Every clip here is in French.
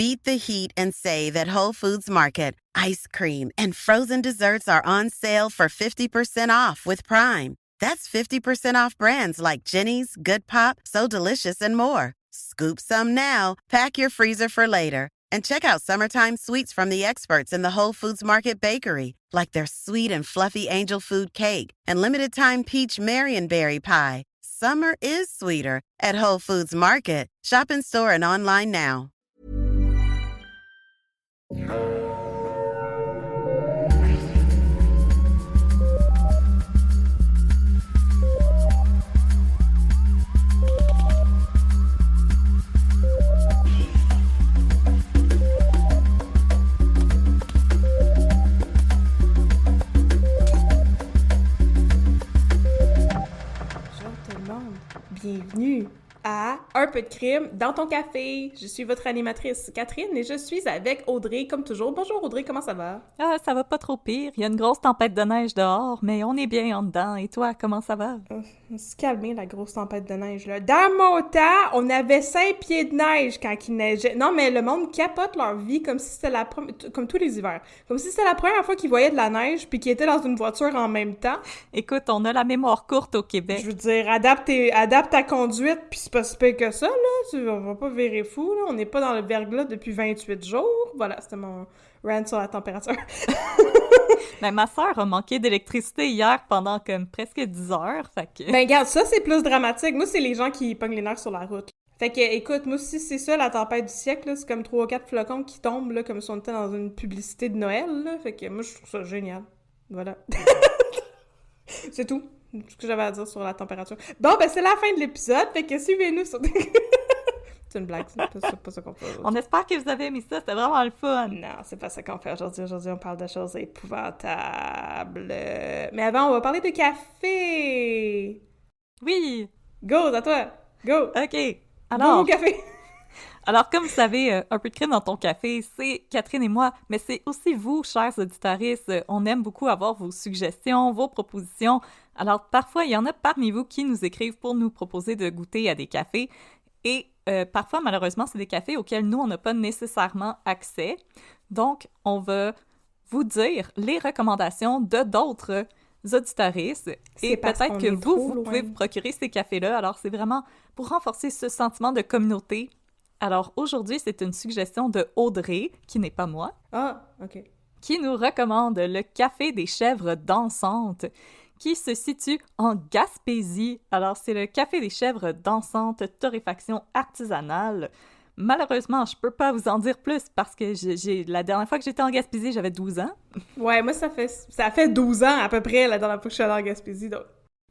Beat the heat and say that Whole Foods Market, ice cream, and frozen desserts are on sale for 50% off with Prime. That's 50% off brands like Jenny's, Good Pop, So Delicious, and more. Scoop some now, pack your freezer for later, and check out summertime sweets from the experts in the Whole Foods Market Bakery, like their sweet and fluffy angel food cake and limited time peach Marionberry pie. Summer is sweeter at Whole Foods Market. Shop in store and online now. Bienvenue à Un peu de crime dans ton café. Je suis votre animatrice Catherine et je suis avec Audrey comme toujours. Bonjour Audrey, comment ça va? Ah, ça va pas trop pire. Il y a une grosse tempête de neige dehors, mais on est bien en dedans. Et toi, comment ça va? On s'est calmé la grosse tempête de neige là. Dans mon temps, on avait 5 pieds de neige quand il neigeait. Non, mais le monde capote leur vie comme si c'était comme tous les hivers. Comme si c'était la première fois qu'ils voyaient de la neige puis qu'ils étaient dans une voiture en même temps. Écoute, on a la mémoire courte au Québec. Je veux dire, adapte ta conduite puis c'est pas si pire que ça, là. On va pas virer fou, là. On n'est pas dans le verglas depuis 28 jours. Voilà, c'était mon rant sur la température. Mais ma sœur a manqué d'électricité hier pendant comme presque 10 heures, fait que... Ben regarde, ça c'est plus dramatique. Moi, c'est les gens qui pognent les nerfs sur la route. Fait que, écoute, moi aussi, c'est ça, la tempête du siècle, là. C'est comme 3 ou 4 flocons qui tombent, là, comme si on était dans une publicité de Noël, là. Fait que moi, je trouve ça génial. Voilà. C'est tout ce que j'avais à dire sur la température. Bon, ben c'est la fin de l'épisode, fait que suivez-nous sur... C'est une blague, c'est pas ça qu'on fait aujourd'hui. On espère que vous avez aimé ça, c'était vraiment le fun! Non, c'est pas ça qu'on fait aujourd'hui. Aujourd'hui, on parle de choses épouvantables. Mais avant, on va parler de café! Oui! Go, à toi! Go! OK, alors... Go au café! Alors, comme vous savez, Un peu de crime dans ton café, c'est Catherine et moi, mais c'est aussi vous, chers auditoristes. On aime beaucoup avoir vos suggestions, vos propositions. Alors, parfois, il y en a parmi vous qui nous écrivent pour nous proposer de goûter à des cafés. Et parfois, malheureusement, c'est des cafés auxquels nous, on n'a pas nécessairement accès. Donc, on va vous dire les recommandations de d'autres auditoristes. Et peut-être que vous pouvez vous procurer ces cafés-là. Alors, c'est vraiment pour renforcer ce sentiment de communauté. Alors, aujourd'hui, c'est une suggestion de Audrey, qui n'est pas moi. Ah, OK. Qui nous recommande le Café des Chèvres Dansantes, qui se situe en Gaspésie. Alors, c'est le Café des Chèvres Dansantes, torréfaction artisanale. Malheureusement, je peux pas vous en dire plus parce que la dernière fois que j'étais en Gaspésie, j'avais 12 ans. Ouais, moi, ça fait 12 ans à peu près la dernière fois que je suis allée en Gaspésie, donc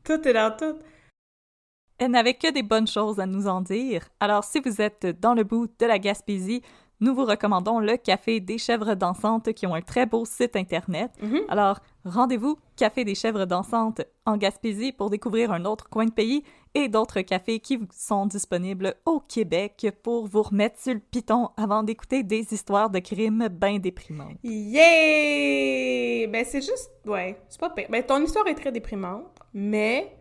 tout est dans tout. Elle n'avait que des bonnes choses à nous en dire. Alors, si vous êtes dans le bout de la Gaspésie, nous vous recommandons le Café des Chèvres Dansantes qui ont un très beau site Internet. Mm-hmm. Alors, rendez-vous Café des Chèvres Dansantes en Gaspésie pour découvrir un autre coin de pays et d'autres cafés qui sont disponibles au Québec pour vous remettre sur le piton avant d'écouter des histoires de crimes bien déprimantes. Yeah! Ben, c'est juste... Ouais, c'est pas pire. Ben, ton histoire est très déprimante, mais...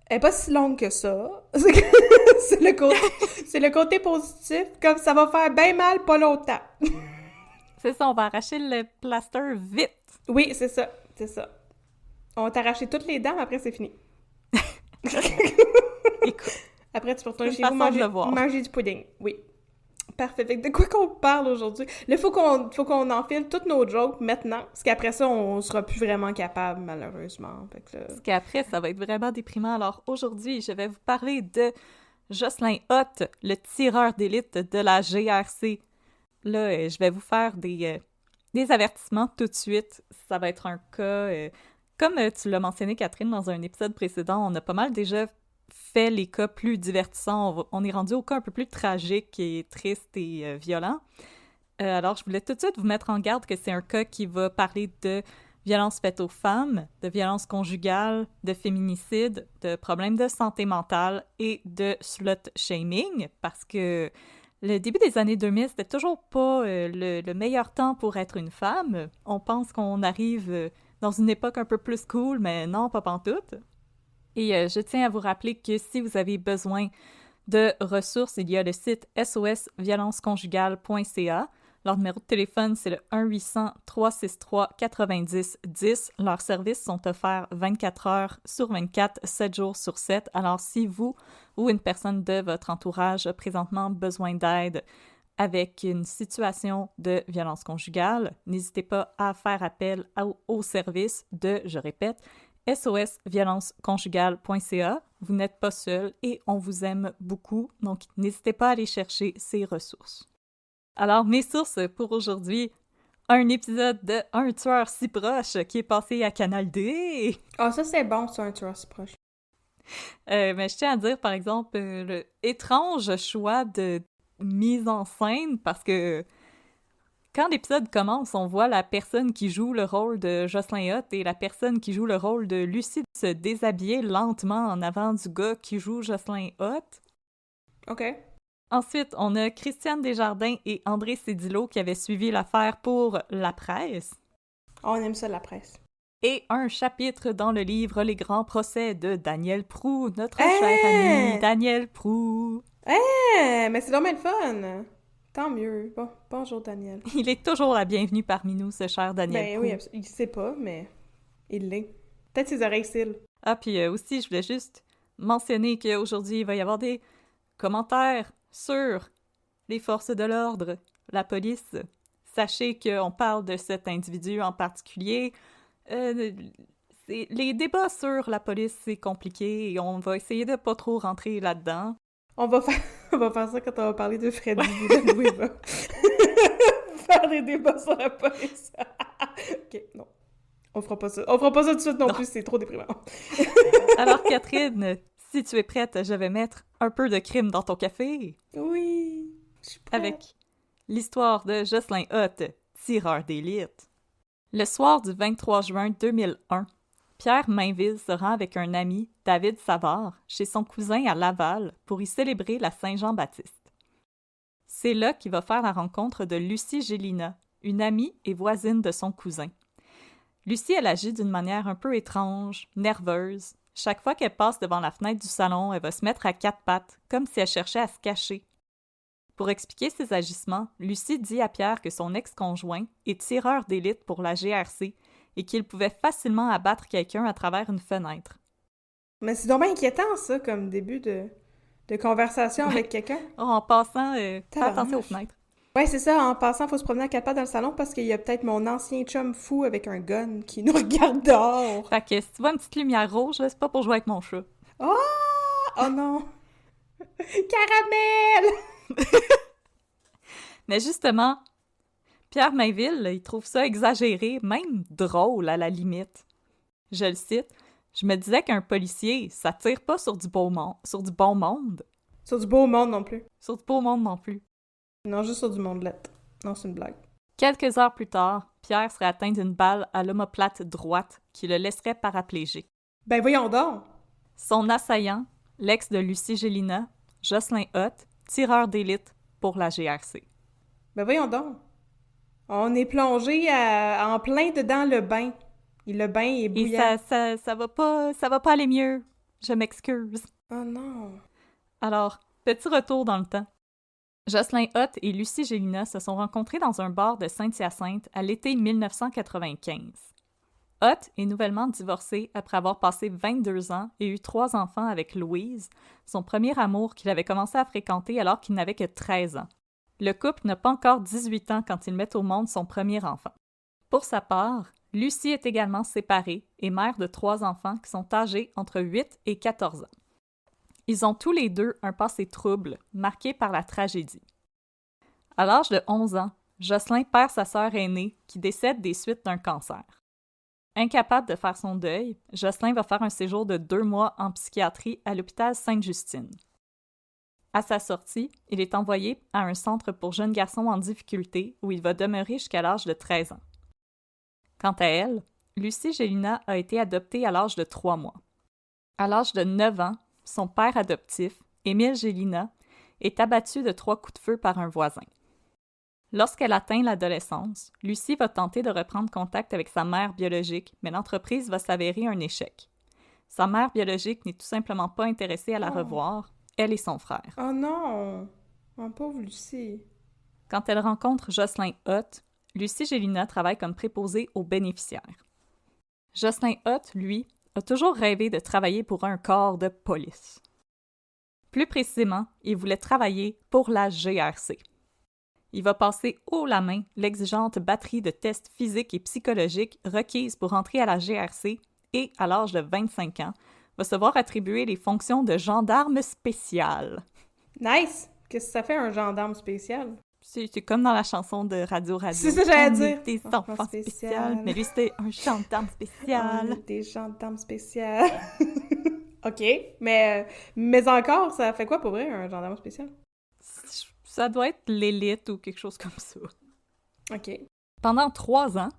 Elle est pas si longue que ça. C'est le côté positif, comme ça va faire bien mal pas longtemps. C'est ça, on va arracher le plaster vite. Oui, c'est ça. On va t'arracher toutes les dents, mais après c'est fini. Écoute, après tu peux retourner chez vous manger du pudding. Oui. Parfait. Fait que de quoi qu'on parle aujourd'hui? Là, faut qu'on enfile toutes nos jokes maintenant, parce qu'après ça, on sera plus vraiment capable, malheureusement. Fait que là... Parce qu'après, ça va être vraiment déprimant. Alors, aujourd'hui, je vais vous parler de Jocelyn Hott, le tireur d'élite de la GRC. Là, je vais vous faire des avertissements tout de suite. Ça va être un cas... comme tu l'as mentionné, Catherine, dans un épisode précédent, on a pas mal déjà fait les cas plus divertissants. On est rendu au cas un peu plus tragique et triste et violent. Alors, je voulais tout de suite vous mettre en garde que c'est un cas qui va parler de violences faites aux femmes, de violences conjugales, de féminicide, de problèmes de santé mentale et de slut-shaming, parce que le début des années 2000, c'était toujours pas le meilleur temps pour être une femme. On pense qu'on arrive dans une époque un peu plus cool, mais non, pas pantoute. Et je tiens à vous rappeler que si vous avez besoin De ressources, il y a le site sosviolenceconjugale.ca. Leur numéro de téléphone, c'est le 1-800-363-90-10. Leurs services sont offerts 24 heures sur 24, 7 jours sur 7. Alors, si vous ou une personne de votre entourage a présentement besoin d'aide avec une situation de violence conjugale, n'hésitez pas à faire appel au service de, je répète, sosviolenceconjugale.ca. Vous n'êtes pas seul et on vous aime beaucoup, donc n'hésitez pas à aller chercher ces ressources. Alors, mes sources pour aujourd'hui, un épisode de Un tueur si proche qui est passé à Canal D. Ah, ça c'est bon, ça, un tueur si proche. Mais je tiens à dire, par exemple, le étrange choix de mise en scène, parce que quand l'épisode commence, on voit la personne qui joue le rôle de Jocelyn Hott et la personne qui joue le rôle de Lucie se déshabiller lentement en avant du gars qui joue Jocelyn Hott. OK. Ensuite, on a Christiane Desjardins et André Cédillo qui avaient suivi l'affaire pour la presse. Oh, on aime ça, la presse. Et un chapitre dans le livre Les grands procès de Daniel Proulx, notre cher ami Daniel Proulx. Mais c'est dommage le fun! Tant mieux. Bon, bonjour, Daniel. Il est toujours la bienvenue parmi nous, ce cher Daniel Proulx. Oui, il sait pas, mais il l'est. Peut-être ses oreilles cils. Ah, puis aussi, je voulais juste mentionner qu'aujourd'hui, il va y avoir des commentaires sur les forces de l'ordre, la police. Sachez qu'on parle de cet individu en particulier. Les débats sur la police, c'est compliqué et on va essayer de pas trop rentrer là-dedans. On va faire ça quand on va parler de Freddy Villanueva. Faire des débats sur la police. OK, non. On fera pas ça. On fera pas ça tout de suite non plus, c'est trop déprimant. Alors, Catherine, si tu es prête, je vais mettre un peu de crime dans ton café. Oui, je suis prête. Avec l'histoire de Jocelyn Hott, tireur d'élite. Le soir du 23 juin 2001, Pierre Mainville se rend avec un ami, David Savard, chez son cousin à Laval pour y célébrer la Saint-Jean-Baptiste. C'est là qu'il va faire la rencontre de Lucie Gélina, une amie et voisine de son cousin. Lucie, elle agit d'une manière un peu étrange, nerveuse. Chaque fois qu'elle passe devant la fenêtre du salon, elle va se mettre à quatre pattes, comme si elle cherchait à se cacher. Pour expliquer ses agissements, Lucie dit à Pierre que son ex-conjoint est tireur d'élite pour la GRC et qu'il pouvait facilement abattre quelqu'un à travers une fenêtre. Mais c'est donc bien inquiétant, ça, comme début de conversation avec quelqu'un. En passant, fais attention aux fenêtres. Ouais, c'est ça. En passant, faut se promener à quatre pattes dans le salon parce qu'il y a peut-être mon ancien chum fou avec un gun qui nous regarde dehors. Fait que si tu vois une petite lumière rouge, c'est pas pour jouer avec mon chat. Oh! Oh non! Caramel! Mais justement, Pierre Mainville, il trouve ça exagéré, même drôle à la limite. Je le cite, « Je me disais qu'un policier, ça tire pas sur du bon monde. » Sur du bon monde non plus. Sur du beau monde non plus. Non, juste sur du mondelette. Non, c'est une blague. Quelques heures plus tard, Pierre serait atteint d'une balle à l'omoplate droite qui le laisserait paraplégique. Ben voyons donc! Son assaillant, l'ex de Lucie Gélina, Jocelyn Hott, tireur d'élite pour la GRC. Ben voyons donc! On est plongé en plein dedans le bain. Et le bain est bouillant. Et ça va pas aller mieux. Je m'excuse. Oh non! Alors, petit retour dans le temps. Jocelyn Hott et Lucie Gélina se sont rencontrés dans un bar de Saint-Hyacinthe à l'été 1995. Hott est nouvellement divorcé après avoir passé 22 ans et eu 3 enfants avec Louise, son premier amour qu'il avait commencé à fréquenter alors qu'il n'avait que 13 ans. Le couple n'a pas encore 18 ans quand ils mettent au monde son premier enfant. Pour sa part, Lucie est également séparée et mère de 3 enfants qui sont âgés entre 8 et 14 ans. Ils ont tous les deux un passé trouble, marqué par la tragédie. À l'âge de 11 ans, Jocelyn perd sa sœur aînée qui décède des suites d'un cancer. Incapable de faire son deuil, Jocelyn va faire un séjour de 2 mois en psychiatrie à l'hôpital Sainte-Justine. À sa sortie, il est envoyé à un centre pour jeunes garçons en difficulté où il va demeurer jusqu'à l'âge de 13 ans. Quant à elle, Lucie Gélina a été adoptée à l'âge de 3 mois. À l'âge de 9 ans, son père adoptif, Émile Gélina, est abattu de 3 coups de feu par un voisin. Lorsqu'elle atteint l'adolescence, Lucie va tenter de reprendre contact avec sa mère biologique, mais l'entreprise va s'avérer un échec. Sa mère biologique n'est tout simplement pas intéressée à la revoir, elle et son frère. Oh non! Mon pauvre Lucie. Quand elle rencontre Jocelyn Hutt, Lucie Gélina travaille comme préposée aux bénéficiaires. Jocelyn Hutt, lui, a toujours rêvé de travailler pour un corps de police. Plus précisément, il voulait travailler pour la GRC. Il va passer haut la main l'exigeante batterie de tests physiques et psychologiques requises pour entrer à la GRC et, à l'âge de 25 ans, va se voir attribuer les fonctions de gendarme spécial. Nice! Qu'est-ce que ça fait, un gendarme spécial? C'est comme dans la chanson de Radio Radio. C'est ça que j'allais On dire. est des enfants spéciaux. Mais lui, c'était un gendarme spécial. On est des gendarmes spécial. OK, mais encore, ça fait quoi pour vrai, un gendarme spécial? Ça doit être l'élite ou quelque chose comme ça. OK. Pendant 3 ans,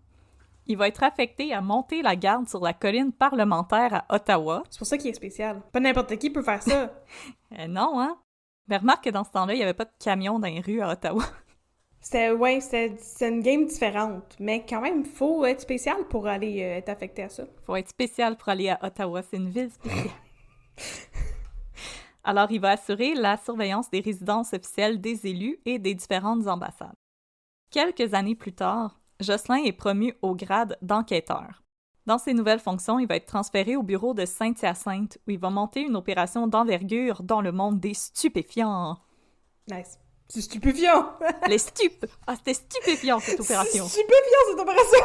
il va être affecté à monter la garde sur la colline parlementaire à Ottawa. C'est pour ça qu'il est spécial. Pas n'importe qui peut faire ça. Non, hein? Mais remarque que dans ce temps-là, il n'y avait pas de camion dans les rues à Ottawa. C'est une game différente. Mais quand même, faut être spécial pour aller être affecté à ça. Faut être spécial pour aller à Ottawa. C'est une ville spéciale. Alors, il va assurer la surveillance des résidences officielles des élus et des différentes ambassades. Quelques années plus tard, Jocelyn est promu au grade d'enquêteur. Dans ses nouvelles fonctions, il va être transféré au bureau de Saint-Hyacinthe, où il va monter une opération d'envergure dans le monde des stupéfiants. Nice. C'est stupéfiant! Les stupes! Ah, c'était stupéfiant, cette opération! C'est stupéfiant, cette opération!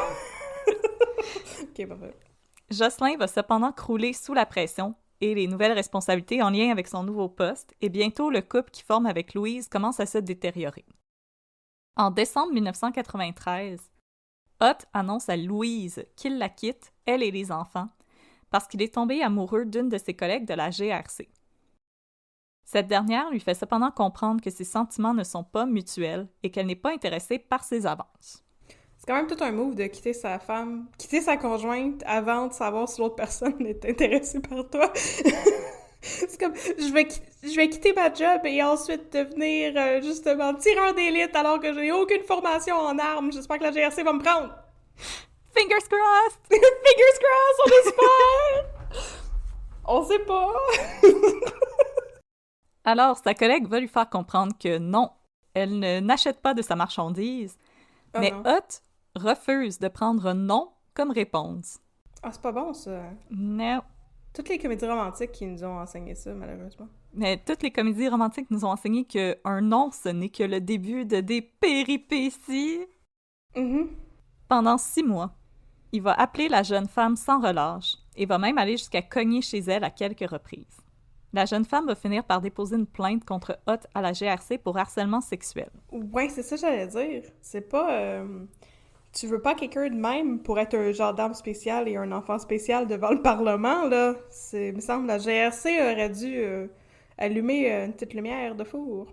OK, parfait. Jocelyn va cependant crouler sous la pression et les nouvelles responsabilités en lien avec son nouveau poste, et bientôt le couple qu'il forme avec Louise commence à se détériorer. En décembre 1993, Hutt annonce à Louise qu'il la quitte, elle et les enfants, parce qu'il est tombé amoureux d'une de ses collègues de la GRC. Cette dernière lui fait cependant comprendre que ses sentiments ne sont pas mutuels et qu'elle n'est pas intéressée par ses avances. C'est quand même tout un move de quitter sa femme, quitter sa conjointe avant de savoir si l'autre personne est intéressée par toi. C'est comme, je vais quitter ma job et ensuite devenir, justement, tireur d'élite alors que j'ai aucune formation en armes. J'espère que la GRC va me prendre. Fingers crossed! Fingers crossed, on espère! On sait pas! Alors, sa collègue va lui faire comprendre que non, elle n'achète pas de sa marchandise, mais Hutt refuse de prendre non comme réponse. Ah, c'est pas bon, ça. Non. Toutes les comédies romantiques qui nous ont enseigné ça, malheureusement. Mais toutes les comédies romantiques nous ont enseigné qu'un non, ce n'est que le début de des péripéties. Mm-hmm. Pendant 6 mois, il va appeler la jeune femme sans relâche et va même aller jusqu'à cogner chez elle à quelques reprises. La jeune femme va finir par déposer une plainte contre Hutt à la GRC pour harcèlement sexuel. Ouais, c'est ça que j'allais dire. C'est pas... Tu veux pas quelqu'un de même pour être un gendarme spécial et un enfant spécial devant le Parlement, là. Il me semble la GRC aurait dû allumer une petite lumière de four.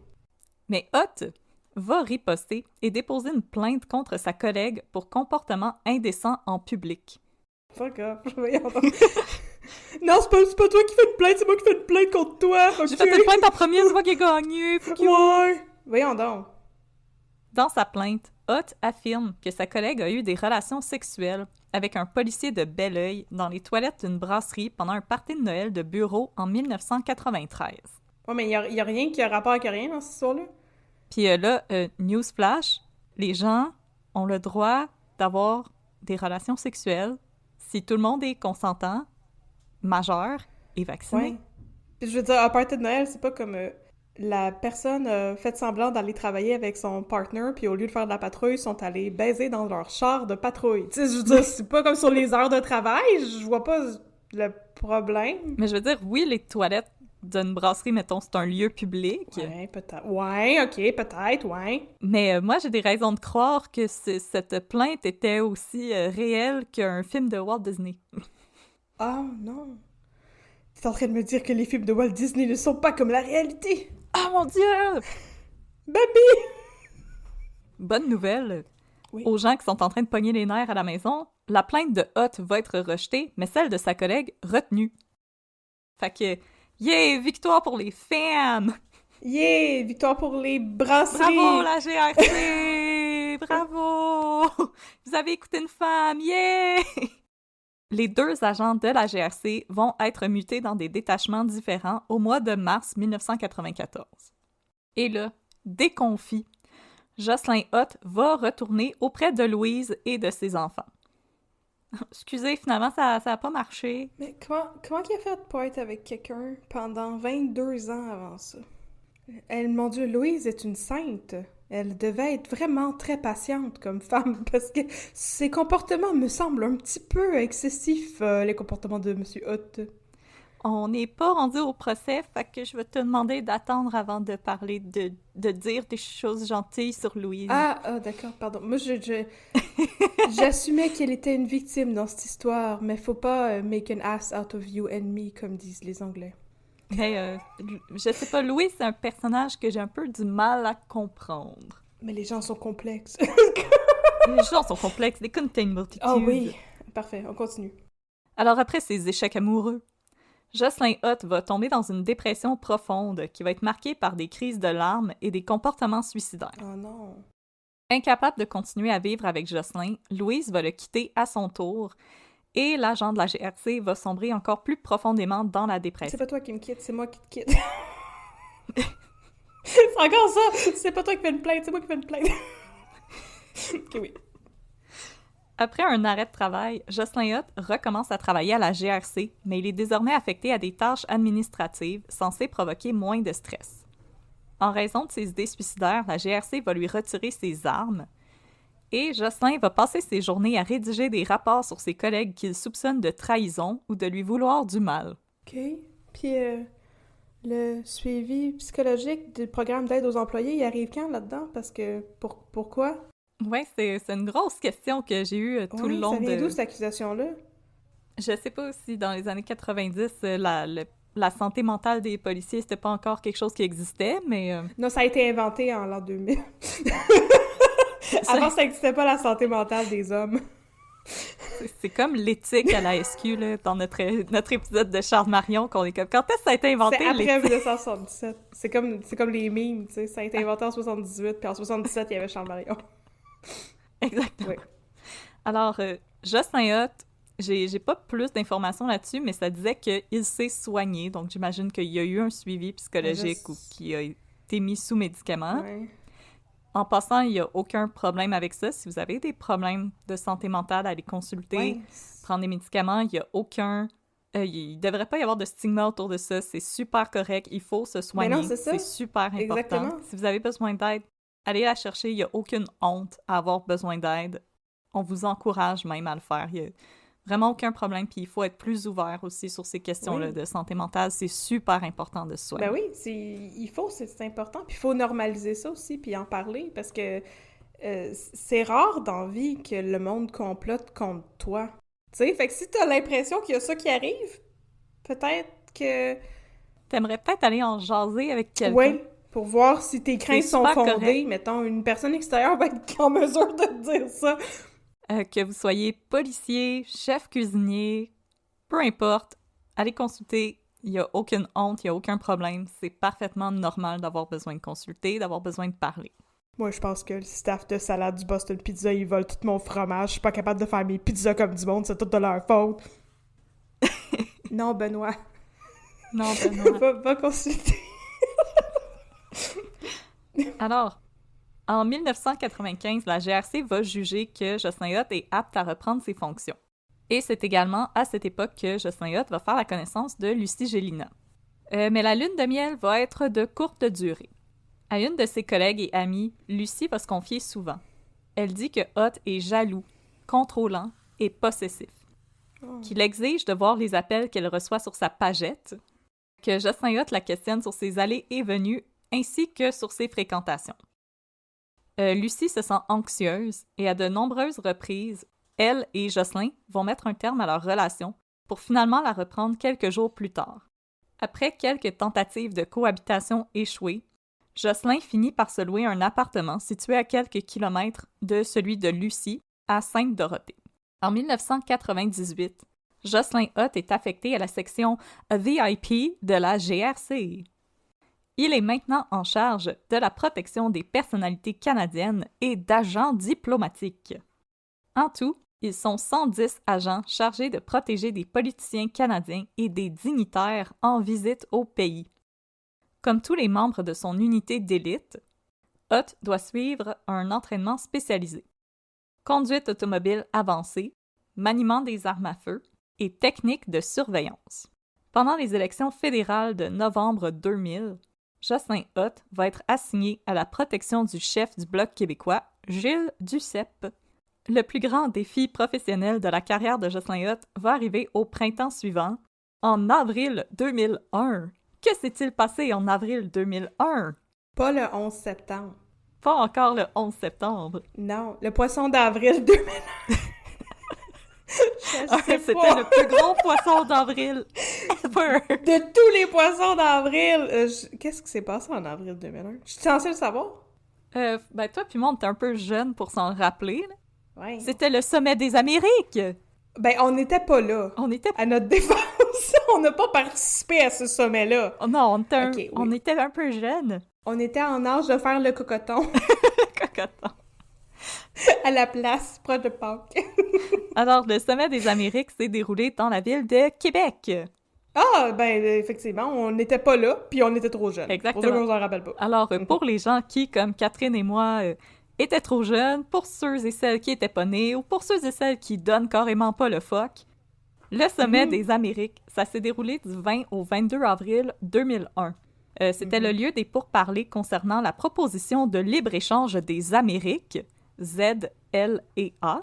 Mais Hutt va riposter et déposer une plainte contre sa collègue pour comportement indécent en public. Fuck off, voyons donc. Non, c'est pas toi qui fais une plainte, c'est moi qui fais une plainte contre toi, ok? J'ai fait une plainte en premier, c'est moi qui ai gagné, fuck you! Ouais! Voyons donc. Dans sa plainte, Hutt affirme que sa collègue a eu des relations sexuelles avec un policier de Belleuil dans les toilettes d'une brasserie pendant un party de Noël de bureau en 1993. Ouais, mais y a rien qui a rapport avec rien dans cette histoire-là? Puis là, newsflash, les gens ont le droit d'avoir des relations sexuelles si tout le monde est consentant, majeur et vacciné. Ouais. Puis je veux dire, un party de Noël, c'est pas comme la personne a fait semblant d'aller travailler avec son partner, puis au lieu de faire de la patrouille, ils sont allés baiser dans leur char de patrouille. Tu sais, je veux dire, c'est pas comme sur les heures de travail, je vois pas le problème. Mais je veux dire, oui, les toilettes d'une brasserie, mettons, c'est un lieu public. Ouais, peut-être. Ouais, ok, peut-être, ouais. Mais moi, j'ai des raisons de croire que cette plainte était aussi réelle qu'un film de Walt Disney. Ah, non. T'es en train de me dire que les films de Walt Disney ne sont pas comme la réalité? Ah, mon Dieu! Baby! Bonne nouvelle. Oui. Aux gens qui sont en train de pogner les nerfs à la maison, la plainte de Hutt va être rejetée, mais celle de sa collègue retenue. Fait que, yeah, victoire pour les femmes! Yeah, victoire pour les brasseries! Bravo, la GRC! Bravo! Vous avez écouté une femme, yeah! Les 2 agents de la GRC vont être mutés dans des détachements différents au mois de mars 1994. Et là, déconfit, Jocelyn Hutt va retourner auprès de Louise et de ses enfants. Excusez, finalement, ça a pas marché. Mais comment il a fait pour être avec quelqu'un pendant 22 ans avant ça? Mon Dieu, Louise est une sainte. Elle devait être vraiment très patiente comme femme parce que ses comportements me semblent un petit peu excessifs, les comportements de Monsieur Hutt. On n'est pas rendu au procès, fait que je vais te demander d'attendre avant de parler, de dire des choses gentilles sur Louise. Ah, d'accord, pardon. Moi, j'assumais qu'elle était une victime dans cette histoire, mais faut pas make an ass out of you and me, comme disent les Anglais. Mais, je sais pas, Louise, c'est un personnage que j'ai un peu du mal à comprendre. Mais les gens sont complexes. Les gens sont complexes, they contain multitudes. Ah oui, parfait, on continue. Alors après ces échecs amoureux, Jocelyn Hutt va tomber dans une dépression profonde qui va être marquée par des crises de larmes et des comportements suicidaires. Oh non. Incapable de continuer à vivre avec Jocelyn, Louise va le quitter à son tour et l'agent de la GRC va sombrer encore plus profondément dans la dépression. C'est pas toi qui me quitte, c'est moi qui te quitte. C'est encore ça! C'est pas toi qui fais une plainte, c'est moi qui fais une plainte. Ok, oui. Après un arrêt de travail, Jocelyn Hutt recommence à travailler à la GRC, mais il est désormais affecté à des tâches administratives censées provoquer moins de stress. En raison de ses idées suicidaires, la GRC va lui retirer ses armes et Jocelyn va passer ses journées à rédiger des rapports sur ses collègues qu'il soupçonne de trahison ou de lui vouloir du mal. OK. Puis le suivi psychologique du programme d'aide aux employés, il arrive quand là-dedans? Parce que pourquoi? Ouais, c'est une grosse question que j'ai eue tout le long ça vient de... d'où cette accusation-là? Je sais pas si dans les années 90, la santé mentale des policiers, c'était pas encore quelque chose qui existait, mais... Non, ça a été inventé en l'an 2000. Avant, ça n'existait pas la santé mentale des hommes. C'est comme l'éthique à la SQ, là, dans notre épisode de Charles Marion, qu'on est comme... Quand est-ce que ça a été inventé, c'est après l'éthique? 1977. C'est comme les mimes, tu sais. Ça a été inventé en 78, puis en 77, il y avait Charles Marion. Exactement. Oui. Alors, Jocelyn Hutt, j'ai pas plus d'informations là-dessus, mais ça disait qu'il s'est soigné, donc j'imagine qu'il y a eu un suivi psychologique ou qu'il a été mis sous médicaments. Ouais. En passant, il n'y a aucun problème avec ça. Si vous avez des problèmes de santé mentale, allez consulter, Ouais. prendre des médicaments, il n'y a aucun... il ne devrait pas y avoir de stigma autour de ça. C'est super correct. Il faut se soigner. non, c'est ça. C'est super important. Exactement. Si vous avez besoin d'aide, allez la chercher. Il n'y a aucune honte à avoir besoin d'aide. On vous encourage même à le faire. Il n'y a vraiment aucun problème. Puis il faut être plus ouvert aussi sur ces questions-là de santé mentale. C'est super important de se soigner. Ben oui, c'est important. Puis il faut normaliser ça aussi, puis en parler, parce que c'est rare dans la vie que le monde complote contre toi. Tu sais, fait que si t'as l'impression qu'il y a ça qui arrive, peut-être que... T'aimerais peut-être aller en jaser avec quelqu'un. Oui, pour voir si tes craintes C'est sont super fondées. correct. Mettons, une personne extérieure va être en mesure de te dire ça. Que vous soyez policier, chef cuisinier, peu importe, allez consulter. Il n'y a aucune honte, il n'y a aucun problème. C'est parfaitement normal d'avoir besoin de consulter, d'avoir besoin de parler. Moi, je pense que le staff de salade du Boston Pizza, ils volent tout mon fromage. Je suis pas capable de faire mes pizzas comme du monde, c'est tout de leur faute. Non, Benoît. Non, Benoît. Va consulter. Alors, en 1995, la GRC va juger que Jocelyn Hutt est apte à reprendre ses fonctions. Et c'est également à cette époque que Jocelyn Hutt va faire la connaissance de Lucie Gélina. Mais la lune de miel va être de courte durée. À une de ses collègues et amies, Lucie va se confier souvent. Elle dit que Hutt est jaloux, contrôlant et possessif, qu'il exige de voir les appels qu'elle reçoit sur sa pagette, que Jocelyn Hutt la questionne sur ses allées et venues ainsi que sur ses fréquentations. Lucie se sent anxieuse et à de nombreuses reprises, elle et Jocelyn vont mettre un terme à leur relation pour finalement la reprendre quelques jours plus tard. Après quelques tentatives de cohabitation échouées, Jocelyn finit par se louer un appartement situé à quelques kilomètres de celui de Lucie, à Sainte-Dorothée. En 1998, Jocelyn Hutt est affecté à la section VIP de la GRC. Il est maintenant en charge de la protection des personnalités canadiennes et d'agents diplomatiques. En tout, Ils sont 110 agents chargés de protéger des politiciens canadiens et des dignitaires en visite au pays. Comme tous les membres de son unité d'élite, Hutt doit suivre un entraînement spécialisé. Conduite automobile avancée, maniement des armes à feu et techniques de surveillance. Pendant les élections fédérales de novembre 2000, Jocelyn Hutt va être assigné à la protection du chef du Bloc québécois, Gilles Duceppe. Le plus grand défi professionnel de la carrière de Jocelyn Hutt va arriver au printemps suivant, en avril 2001. Que s'est-il passé en avril 2001? Pas le 11 septembre. Pas encore le 11 septembre. Non, le poisson d'avril 2001. C'était le plus gros poisson d'avril ever. De tous les poissons d'avril. Qu'est-ce qui s'est passé en avril 2001? Je suis censée le savoir? Ben toi puis moi, on était un peu jeunes pour s'en rappeler. Là. Ouais. C'était le sommet des Amériques. Ben, on n'était pas là. On était... À notre défense, on n'a pas participé à ce sommet-là. Oh non, on était, Okay, oui. On était un peu jeunes. On était en âge de faire le cocoton. Cocoton. À la place, proche de Pâques. Alors, le sommet des Amériques s'est déroulé dans la ville de Québec. Ah, ben, effectivement, on n'était pas là, puis on était trop jeunes. Exactement. Pour ça qu'on s'en rappelle pas. Alors, pour les gens qui, comme Catherine et moi, étaient trop jeunes, pour ceux et celles qui étaient pas nés, ou pour ceux et celles qui donnent carrément pas le fuck, le sommet des Amériques, ça s'est déroulé du 20 au 22 avril 2001. C'était le lieu des pourparlers concernant la proposition de libre-échange des Amériques, ZLEA.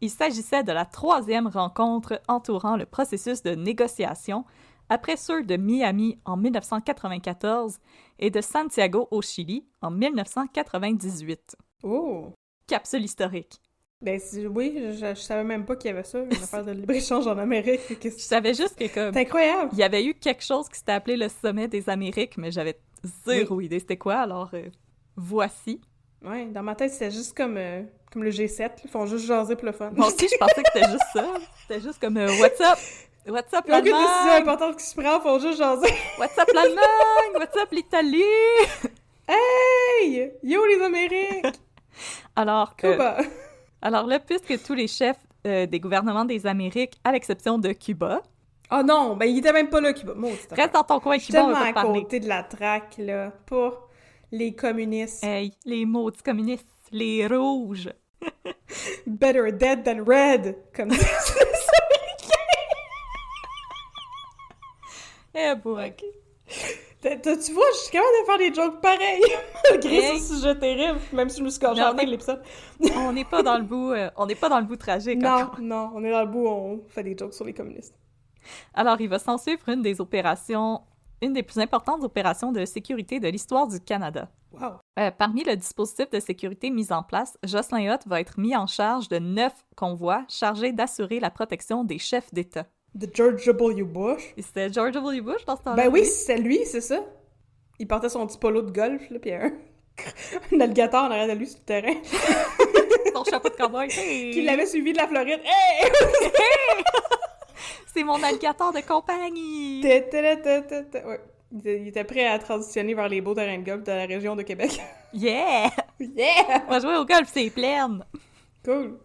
Il s'agissait de la 3e rencontre entourant le processus de négociation après ceux de Miami en 1994 et de Santiago au Chili en 1998. Oh! Capsule historique. Ben oui, je savais même pas qu'il y avait ça, une affaire de libre-échange en Amérique. Je savais juste que comme... C'est incroyable! Il y avait eu quelque chose qui s'était appelé le sommet des Amériques, mais j'avais zéro idée c'était quoi, alors voici. Ouais, dans ma tête, c'était juste comme le G7, ils font juste jaser pour le fun. Moi aussi, je pensais que c'était juste ça. C'était juste comme What's up? What's up, l'Allemagne? Aucune décision l'Allemagne? importante qui se prend, ils font juste jaser. What's up, l'Allemagne? What's up, l'Italie? Hey! Yo, les Amériques! Alors, Cuba! alors là, puisque tous les chefs des gouvernements des Amériques, à l'exception de Cuba... Oh non, ben il était même pas là, Cuba. Reste dans ton coin, je suis Cuba, on tellement va pas à parler. côté de la traque, là. Pas les communistes. Hey, les maudits communistes, les rouges. Better dead than red, comme ça. Eh boy. Okay. Tu vois, je suis capable de faire des jokes pareils, malgré ce sujet terrible, même si je me suis gâchée à la fin de l'épisode. On n'est pas dans le bout, on n'est pas dans le bout tragique. Non, encore. non, on est dans le bout, on fait des jokes sur les communistes. Alors, il va s'en suivre une des plus importantes opérations de sécurité de l'histoire du Canada. Wow. Parmi le dispositif de sécurité mis en place, Jocelyn Hutt va être mis en charge de 9 convois chargés d'assurer la protection des chefs d'État. De George W. Bush. Et c'était George W. Bush dans ce temps-là? Ben oui, c'est lui, c'est ça. Il portait son petit polo de golf, là, pis un alligator en arrière de lui sur le terrain. Son chapeau de cowboy. Hey! Qui l'avait suivi de la Floride. Hey! C'est mon alligator de compagnie! Ouais. Il était prêt à transitionner vers les beaux terrains de golf de la région de Québec. Yeah! Yeah! On va jouer au golf, c'est plein! Cool!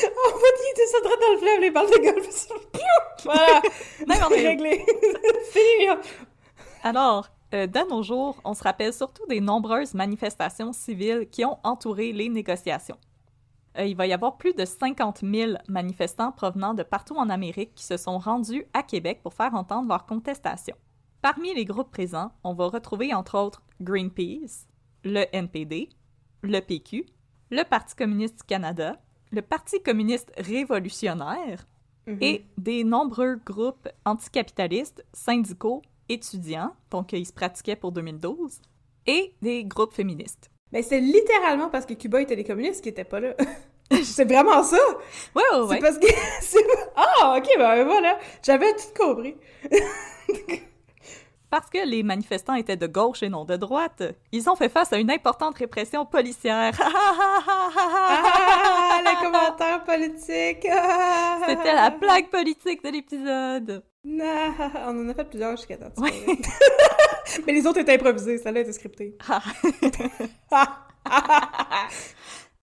En fait, il était ça droit dans le fleuve, les balles de golf. Voilà! Non, on est réglé! Fini! Alors, de nos jours, on se rappelle surtout des nombreuses manifestations civiles qui ont entouré les négociations. Il va y avoir plus de 50 000 manifestants provenant de partout en Amérique qui se sont rendus à Québec pour faire entendre leurs contestations. Parmi les groupes présents, on va retrouver entre autres Greenpeace, le NPD, le PQ, le Parti communiste du Canada, le Parti communiste révolutionnaire et des nombreux groupes anticapitalistes, syndicaux, étudiants, donc ils se pratiquaient pour 2012, et des groupes féministes. Ben c'est littéralement parce que Cuba était des communistes qui étaient pas là. C'est vraiment ça! Ouais. C'est parce que... Ah, ok, ben voilà! J'avais tout compris. Parce que les manifestants étaient de gauche et non de droite, ils ont fait face à une importante répression policière. Ah, les commentaires politiques! C'était la blague politique de l'épisode. Non, on en a fait plusieurs jusqu'à temps. Ouais. Mais les autres étaient improvisés, ça là était scripté.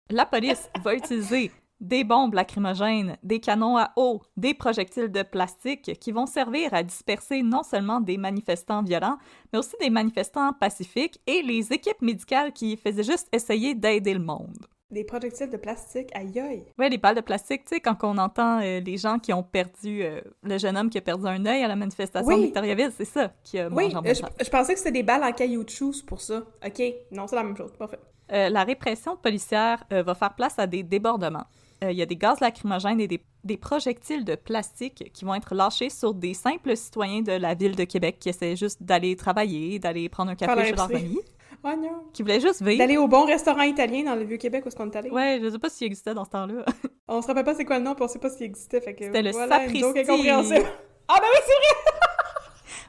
La police va utiliser des bombes lacrymogènes, des canons à eau, des projectiles de plastique qui vont servir à disperser non seulement des manifestants violents, mais aussi des manifestants pacifiques et les équipes médicales qui faisaient juste essayer d'aider le monde. Des projectiles de plastique, aïe aïe! Ouais, les balles de plastique, tu sais, quand on entend les gens qui ont perdu, le jeune homme qui a perdu un œil à la manifestation de Victoriaville, c'est ça qui a mangé en même temps. Je pensais que c'était des balles en caoutchouc, c'est pour ça. OK, non, c'est la même chose, parfait. La répression policière va faire place à des débordements. Il y a des gaz lacrymogènes et des projectiles de plastique qui vont être lâchés sur des simples citoyens de la ville de Québec qui essaient juste d'aller travailler, d'aller prendre un café chez leur ami. Oh non! Qui voulaient juste vivre. D'aller au bon restaurant italien dans le Vieux-Québec où est-ce qu'on est allé. Ouais, je sais pas s'il existait dans ce temps-là. On se rappelle pas c'est quoi le nom, puis on sait pas s'il existait, fait que c'était le voilà, sapristi. une joke incompréhensible. Ah ben oui, c'est vrai!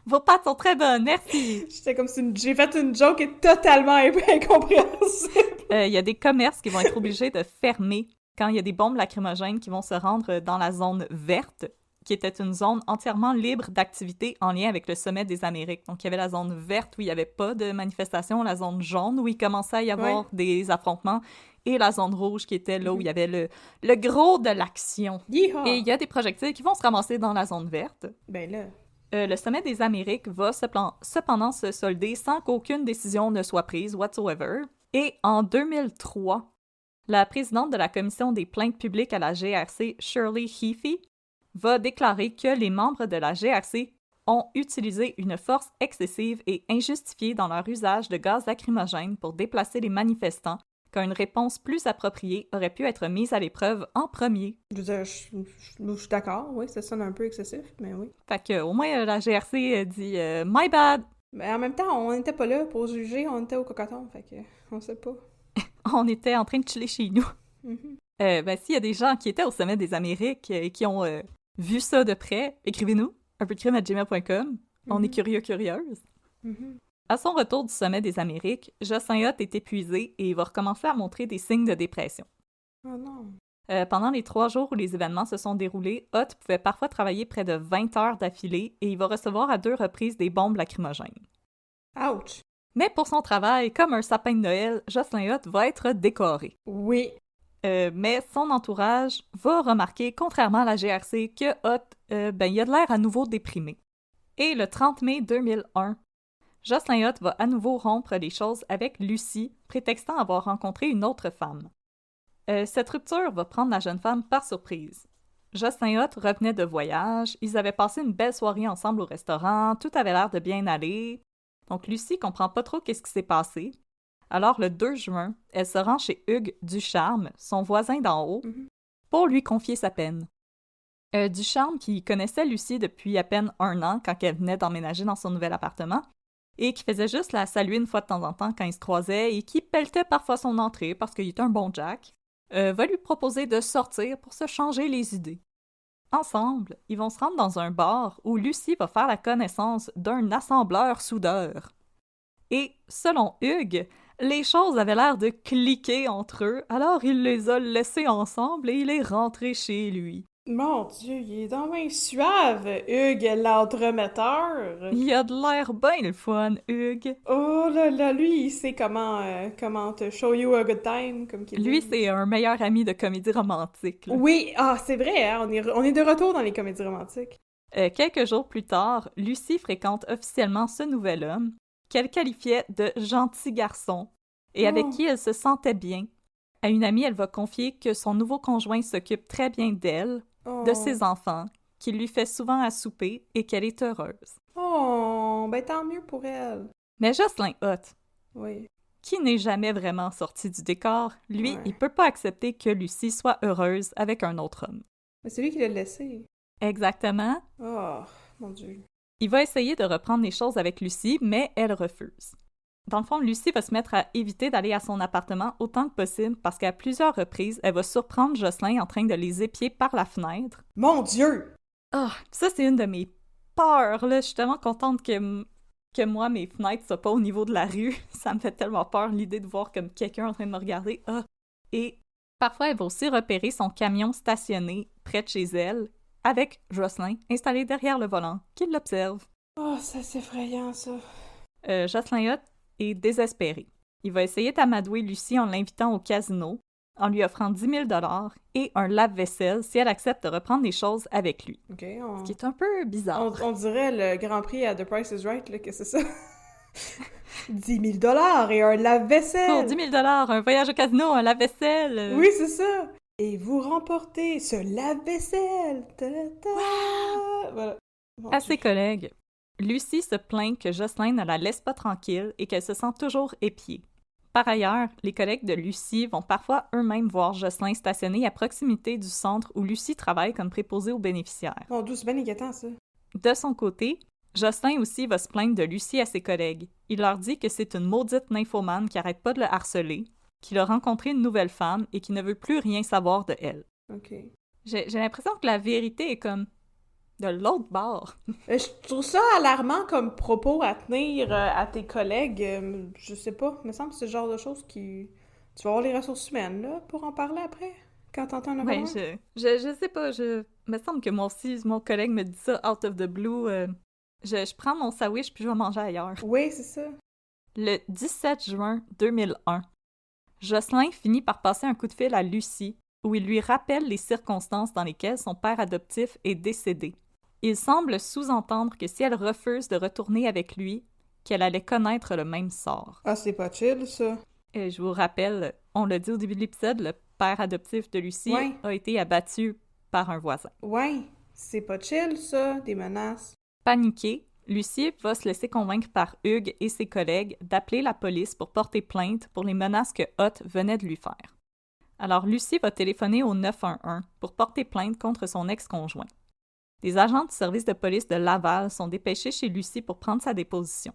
Vos pâtes sont très bonnes, merci! J'étais comme si j'ai fait une joke totalement incompréhensible. Il y a des commerces qui vont être obligés de fermer quand il y a des bombes lacrymogènes qui vont se rendre dans la zone verte, qui était une zone entièrement libre d'activité en lien avec le sommet des Amériques. Donc, il y avait la zone verte où il n'y avait pas de manifestation, la zone jaune où il commençait à y avoir des affrontements, et la zone rouge qui était là où il y avait le gros de l'action. Yeehaw! Et il y a des projectiles qui vont se ramasser dans la zone verte. Ben là... Le sommet des Amériques va cependant se solder sans qu'aucune décision ne soit prise whatsoever. Et en 2003, la présidente de la commission des plaintes publiques à la GRC, Shirley Heafy, va déclarer que les membres de la GRC ont utilisé une force excessive et injustifiée dans leur usage de gaz lacrymogène pour déplacer les manifestants, qu'une réponse plus appropriée aurait pu être mise à l'épreuve en premier. Je suis d'accord, oui, ça sonne un peu excessif, mais oui. Fait que, au moins, la GRC dit « My bad ». Mais en même temps, on n'était pas là pour juger, on était au cocoton, fait que on sait pas. On était en train de chiller chez nous. S'il y a des gens qui étaient au sommet des Amériques et qui ont vu ça de près, écrivez-nous, unpeudecrime@gmail.com. On est curieuse. À son retour du sommet des Amériques, Jocelyn Hutt est épuisé et il va recommencer à montrer des signes de dépression. Oh non! Pendant les 3 jours où les événements se sont déroulés, Hutt pouvait parfois travailler près de 20 heures d'affilée et il va recevoir à 2 reprises des bombes lacrymogènes. Ouch! Mais pour son travail, comme un sapin de Noël, Jocelyn Hutt va être décoré. Oui! Mais son entourage va remarquer, contrairement à la GRC, que Hutt, il a de l'air à nouveau déprimé. Et le 30 mai 2001, Jocelyn Hutt va à nouveau rompre les choses avec Lucie, prétextant avoir rencontré une autre femme. Cette rupture va prendre la jeune femme par surprise. Jocelyn Hutt revenait de voyage, ils avaient passé une belle soirée ensemble au restaurant, tout avait l'air de bien aller. Donc Lucie comprend pas trop qu'est-ce qui s'est passé. Alors le 2 juin, elle se rend chez Hugues Ducharme, son voisin d'en haut, pour lui confier sa peine. Ducharme, qui connaissait Lucie depuis à peine 1 an quand elle venait d'emménager dans son nouvel appartement, et qui faisait juste la saluer une fois de temps en temps quand ils se croisaient et qui pelletait parfois son entrée parce qu'il était un bon Jack, va lui proposer de sortir pour se changer les idées. Ensemble, ils vont se rendre dans un bar où Lucie va faire la connaissance d'un assembleur-soudeur. Et, selon Hugues, les choses avaient l'air de cliquer entre eux, alors il les a laissés ensemble et il est rentré chez lui. Mon Dieu, il est donc bien suave, Hugues l'entremetteur. Il a de l'air bien le fun, Hugues. Oh là là, lui, il sait comment te show you a good time, comme qu'il dit. Lui, c'est un meilleur ami de comédie romantique. Là. Oui, c'est vrai, hein, on est de retour dans les comédies romantiques. Quelques jours plus tard, Lucie fréquente officiellement ce nouvel homme, qu'elle qualifiait de gentil garçon, et avec qui elle se sentait bien. À une amie, elle va confier que son nouveau conjoint s'occupe très bien d'elle, de ses enfants, qu'il lui fait souvent à souper et qu'elle est heureuse. Oh, ben tant mieux pour elle. Mais Jocelyn Hutt, oui, qui n'est jamais vraiment sorti du décor, lui, il peut pas accepter que Lucie soit heureuse avec un autre homme. Mais c'est lui qui l'a laissé. Exactement. Oh, mon Dieu. Il va essayer de reprendre les choses avec Lucie, mais elle refuse. Dans le fond, Lucie va se mettre à éviter d'aller à son appartement autant que possible parce qu'à plusieurs reprises, elle va surprendre Jocelyn en train de les épier par la fenêtre. Mon Dieu! Ah, ça c'est une de mes peurs, là. Je suis tellement contente que moi, mes fenêtres soient pas au niveau de la rue. Ça me fait tellement peur, l'idée de voir comme quelqu'un en train de me regarder. Ah! Et parfois, elle va aussi repérer son camion stationné près de chez elle, avec Jocelyn installé derrière le volant, qui l'observe. Oh, ça c'est effrayant, ça. Jocelyn Hutt est désespéré. Il va essayer d'amadouer Lucie en l'invitant au casino, en lui offrant 10 000 et un lave-vaisselle si elle accepte de reprendre les choses avec lui. OK, Ce qui est un peu bizarre. On dirait le Grand Prix à The Price is Right, là, que c'est ça. 10 000 et un lave-vaisselle! Pour 10 000 un voyage au casino, un lave-vaisselle! Oui, c'est ça! Et vous remportez ce lave-vaisselle! Ta-da-ta! Voilà. Bon, À ses collègues, Lucie se plaint que Jocelyn ne la laisse pas tranquille et qu'elle se sent toujours épiée. Par ailleurs, les collègues de Lucie vont parfois eux-mêmes voir Jocelyn stationné à proximité du centre où Lucie travaille comme préposée aux bénéficiaires. Mon Dieu, c'est bien inquiétant, ça. De son côté, Jocelyn aussi va se plaindre de Lucie à ses collègues. Il leur dit que c'est une maudite nymphomane qui arrête pas de le harceler, qu'il a rencontré une nouvelle femme et qu'il ne veut plus rien savoir de elle. OK. J'ai l'impression que la vérité est comme de l'autre bord. Je trouve ça alarmant comme propos à tenir à tes collègues. Je sais pas, me semble que c'est le genre de choses qui... Tu vas avoir les ressources humaines, là, pour en parler après, quand t'entends un Oui, affaire. je sais pas, me semble que moi aussi, mon collègue me dit ça out of the blue. Je prends mon sandwich puis je vais manger ailleurs. Oui, c'est ça. Le 17 juin 2001, Jocelyn finit par passer un coup de fil à Lucie où il lui rappelle les circonstances dans lesquelles son père adoptif est décédé. Il semble sous-entendre que si elle refuse de retourner avec lui, qu'elle allait connaître le même sort. Ah, c'est pas chill, ça. Et je vous rappelle, on l'a dit au début de l'épisode, le père adoptif de Lucie Ouais. a été abattu par un voisin. Ouais, c'est pas chill, ça, des menaces. Paniquée, Lucie va se laisser convaincre par Hugues et ses collègues d'appeler la police pour porter plainte pour les menaces que Hott venait de lui faire. Alors Lucie va téléphoner au 911 pour porter plainte contre son ex-conjoint. Des agents du service de police de Laval sont dépêchés chez Lucie pour prendre sa déposition.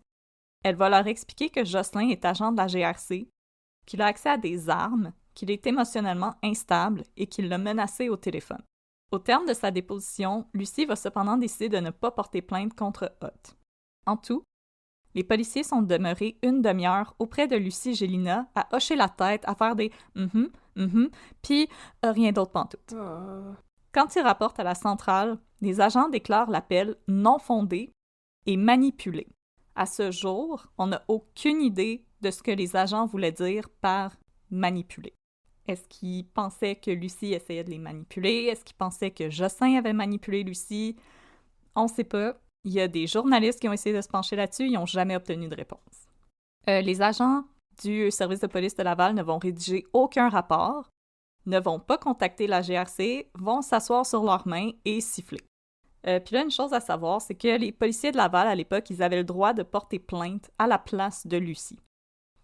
Elle va leur expliquer que Jocelyn est agent de la GRC, qu'il a accès à des armes, qu'il est émotionnellement instable et qu'il l'a menacé au téléphone. Au terme de sa déposition, Lucie va cependant décider de ne pas porter plainte contre Hott. En tout, les policiers sont demeurés une demi-heure auprès de Lucie Gélina à hocher la tête, à faire des puis rien d'autre pantoute. Ah. Quand ils rapportent à la centrale, les agents déclarent l'appel non fondé et manipulé. À ce jour, on n'a aucune idée de ce que les agents voulaient dire par manipuler. Est-ce qu'ils pensaient que Lucie essayait de les manipuler? Est-ce qu'ils pensaient que Jocelyn avait manipulé Lucie? On ne sait pas. Il y a des journalistes qui ont essayé de se pencher là-dessus, ils n'ont jamais obtenu de réponse. Les agents du service de police de Laval ne vont rédiger aucun rapport, ne vont pas contacter la GRC, vont s'asseoir sur leurs mains et siffler. Puis là, une chose à savoir, c'est que les policiers de Laval, à l'époque, ils avaient le droit de porter plainte à la place de Lucie.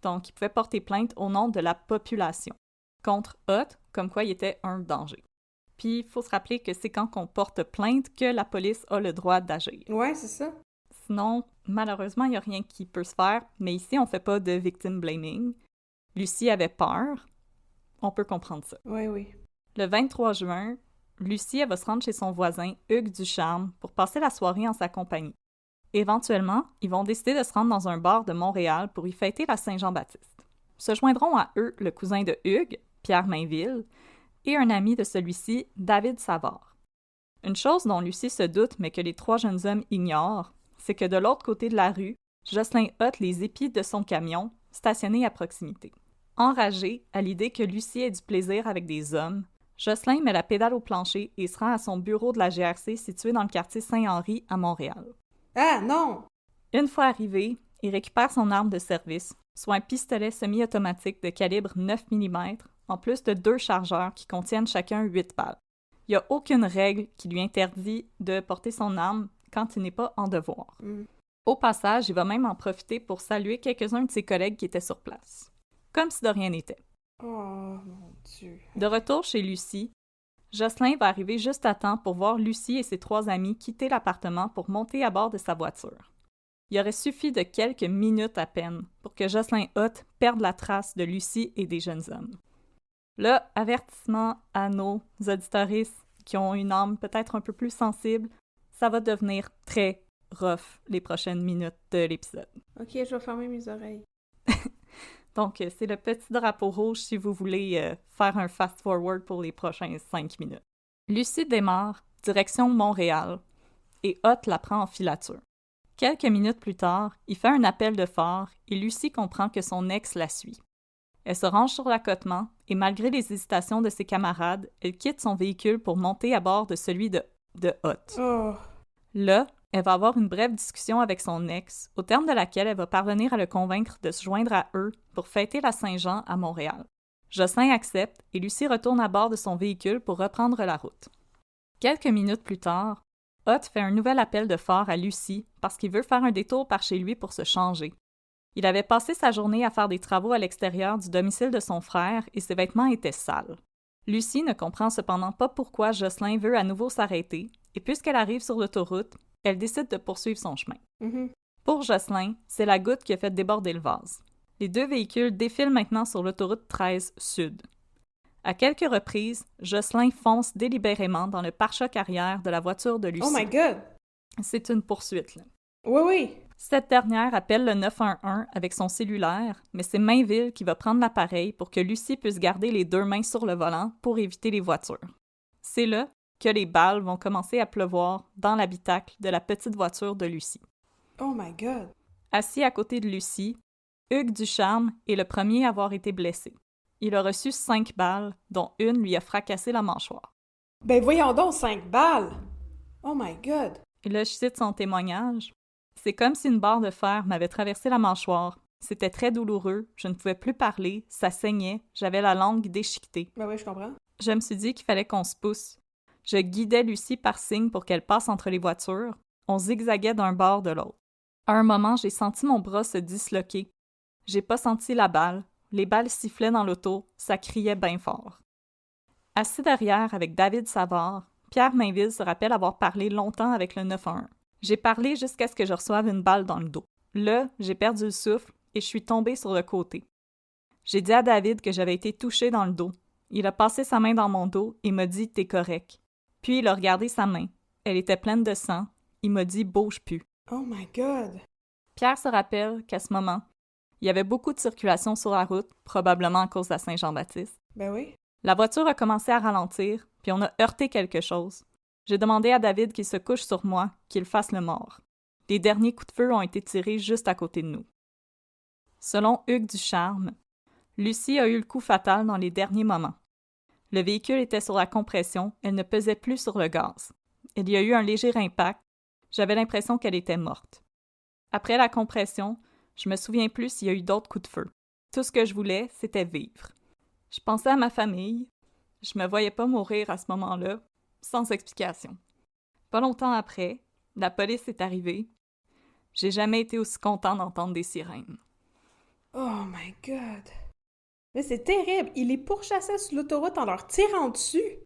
Donc, ils pouvaient porter plainte au nom de la population contre Hott, comme quoi il était un danger. Puis, il faut se rappeler que c'est quand on porte plainte que la police a le droit d'agir. Ouais, c'est ça. Sinon, malheureusement, il n'y a rien qui peut se faire, mais ici, on ne fait pas de victim blaming. Lucie avait peur. On peut comprendre ça. Oui, oui. Le 23 juin, Lucie elle va se rendre chez son voisin, Hugues Ducharme, pour passer la soirée en sa compagnie. Éventuellement, ils vont décider de se rendre dans un bar de Montréal pour y fêter la Saint-Jean-Baptiste. Se joindront à eux le cousin de Hugues, Pierre Mainville, et un ami de celui-ci, David Savard. Une chose dont Lucie se doute, mais que les trois jeunes hommes ignorent, c'est que de l'autre côté de la rue, Jocelyn Hott les épie de son camion, stationné à proximité. Enragé à l'idée que Lucie ait du plaisir avec des hommes, Jocelyn met la pédale au plancher et se rend à son bureau de la GRC situé dans le quartier Saint-Henri à Montréal. Ah, non! Une fois arrivé, il récupère son arme de service, soit un pistolet semi-automatique de calibre 9 mm, en plus de 2 chargeurs qui contiennent chacun 8 balles. Il n'y a aucune règle qui lui interdit de porter son arme quand il n'est pas en devoir. Au passage, il va même en profiter pour saluer quelques-uns de ses collègues qui étaient sur place. Comme si de rien n'était. Oh, mon Dieu. De retour chez Lucie, Jocelyn va arriver juste à temps pour voir Lucie et ses 3 amis quitter l'appartement pour monter à bord de sa voiture. Il aurait suffi de quelques minutes à peine pour que Jocelyn Hott perde la trace de Lucie et des jeunes hommes. Là, avertissement à nos auditoristes qui ont une âme peut-être un peu plus sensible, ça va devenir très rough les prochaines minutes de l'épisode. Ok, je vais fermer mes oreilles. Donc, c'est le petit drapeau rouge si vous voulez faire un fast-forward pour les prochains 5 minutes. Lucie démarre, direction Montréal, et Hott la prend en filature. Quelques minutes plus tard, il fait un appel de phare et Lucie comprend que son ex la suit. Elle se range sur l'accotement et malgré les hésitations de ses camarades, elle quitte son véhicule pour monter à bord de celui de Hot. Oh. Là, elle va avoir une brève discussion avec son ex, au terme de laquelle elle va parvenir à le convaincre de se joindre à eux pour fêter la Saint-Jean à Montréal. Jocelyn accepte et Lucie retourne à bord de son véhicule pour reprendre la route. Quelques minutes plus tard, Hot fait un nouvel appel de phare à Lucie parce qu'il veut faire un détour par chez lui pour se changer. Il avait passé sa journée à faire des travaux à l'extérieur du domicile de son frère et ses vêtements étaient sales. Lucie ne comprend cependant pas pourquoi Jocelyn veut à nouveau s'arrêter et puisqu'elle arrive sur l'autoroute, elle décide de poursuivre son chemin. Mm-hmm. Pour Jocelyn, c'est la goutte qui a fait déborder le vase. Les deux véhicules défilent maintenant sur l'autoroute 13 Sud. À quelques reprises, Jocelyn fonce délibérément dans le pare-choc arrière de la voiture de Lucie. Oh my God! C'est une poursuite, là. Oui, oui! Cette dernière appelle le 911 avec son cellulaire, mais c'est Mainville qui va prendre l'appareil pour que Lucie puisse garder les deux mains sur le volant pour éviter les voitures. C'est là que les balles vont commencer à pleuvoir dans l'habitacle de la petite voiture de Lucie. Oh my God! Assis à côté de Lucie, Hugues Ducharme est le premier à avoir été blessé. Il a reçu 5 balles, dont une lui a fracassé la mâchoire. Ben voyons donc, 5 balles! Oh my God! Et là, je cite son témoignage. « C'est comme si une barre de fer m'avait traversé la mâchoire. C'était très douloureux, je ne pouvais plus parler, ça saignait, j'avais la langue déchiquetée. Ben oui, je comprends. Je me suis dit qu'il fallait qu'on se pousse. Je guidais Lucie par signe pour qu'elle passe entre les voitures. On zigzaguait d'un bord de l'autre. À un moment, j'ai senti mon bras se disloquer. J'ai pas senti la balle. Les balles sifflaient dans l'auto, ça criait bien fort. » Assis derrière avec David Savard, Pierre Mainville se rappelle avoir parlé longtemps avec le 911. « J'ai parlé jusqu'à ce que je reçoive une balle dans le dos. Là, j'ai perdu le souffle et je suis tombée sur le côté. J'ai dit à David que j'avais été touchée dans le dos. Il a passé sa main dans mon dos et m'a dit « T'es correct ». Puis il a regardé sa main. Elle était pleine de sang. Il m'a dit « Bouge plus ». Oh my God! Pierre se rappelle qu'à ce moment, il y avait beaucoup de circulation sur la route, probablement à cause de la Saint-Jean-Baptiste. Ben oui. La voiture a commencé à ralentir, puis on a heurté quelque chose. J'ai demandé à David qu'il se couche sur moi, qu'il fasse le mort. Les derniers coups de feu ont été tirés juste à côté de nous. Selon Hugues Ducharme, Lucie a eu le coup fatal dans les derniers moments. Le véhicule était sur la compression, elle ne pesait plus sur le gaz. Il y a eu un léger impact. J'avais l'impression qu'elle était morte. Après la compression, je me souviens plus s'il y a eu d'autres coups de feu. Tout ce que je voulais, c'était vivre. Je pensais à ma famille. Je me voyais pas mourir à ce moment-là, sans explication. Pas longtemps après, la police est arrivée. J'ai jamais été aussi content d'entendre des sirènes. Oh my God! Mais c'est terrible! Il les pourchassait sur l'autoroute en leur tirant dessus!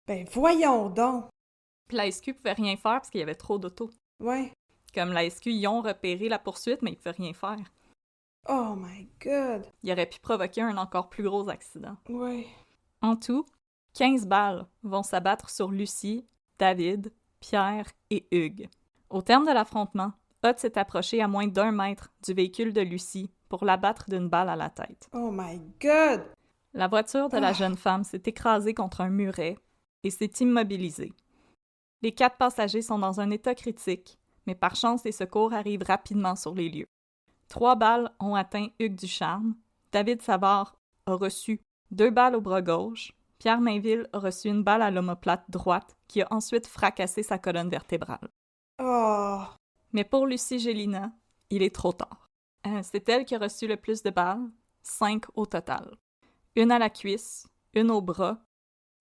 Ben voyons donc! Puis la SQ pouvait rien faire parce qu'il y avait trop d'autos. Ouais. Comme la SQ, ils ont repéré la poursuite, mais ils pouvaient rien faire. Oh my God! Il aurait pu provoquer un encore plus gros accident. Ouais. En tout, 15 balles vont s'abattre sur Lucie, David, Pierre et Hugues. Au terme de l'affrontement, Hot s'est approché à moins d'1 mètre du véhicule de Lucie pour l'abattre d'une balle à la tête. Oh my God! La voiture de la jeune femme s'est écrasée contre un muret et s'est immobilisée. Les 4 passagers sont dans un état critique, mais par chance, les secours arrivent rapidement sur les lieux. 3 balles ont atteint Hugues Ducharme. David Savard a reçu 2 balles au bras gauche. Pierre Mainville a reçu une balle à l'omoplate droite qui a ensuite fracassé sa colonne vertébrale. Oh! Mais pour Lucie Gélina, il est trop tard. C'est elle qui a reçu le plus de balles, 5 au total. Une à la cuisse, une au bras,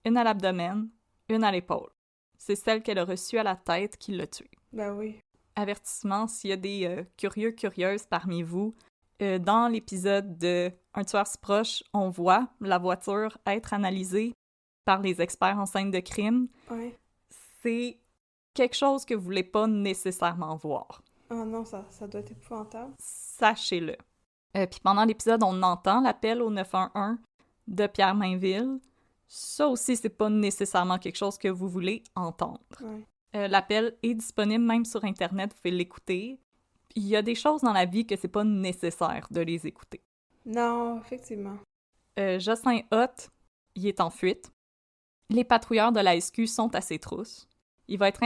une à l'abdomen, une à l'épaule. C'est celle qu'elle a reçue à la tête qui l'a tuée. Ben oui. Avertissement, s'il y a des curieuses parmi vous, dans l'épisode de Un tueur si proche, on voit la voiture être analysée par les experts en scène de crime. Ouais. C'est quelque chose que vous voulez pas nécessairement voir. Oh non, ça doit être épouvantable. Sachez-le. Puis pendant l'épisode, on entend l'appel au 911 de Pierre Mainville. Ça aussi, c'est pas nécessairement quelque chose que vous voulez entendre. Ouais. L'appel est disponible même sur Internet, vous pouvez l'écouter. Il y a des choses dans la vie que c'est pas nécessaire de les écouter. Non, effectivement. Jocelyn Hott, il est en fuite. Les patrouilleurs de la SQ sont à ses trousses. Il va être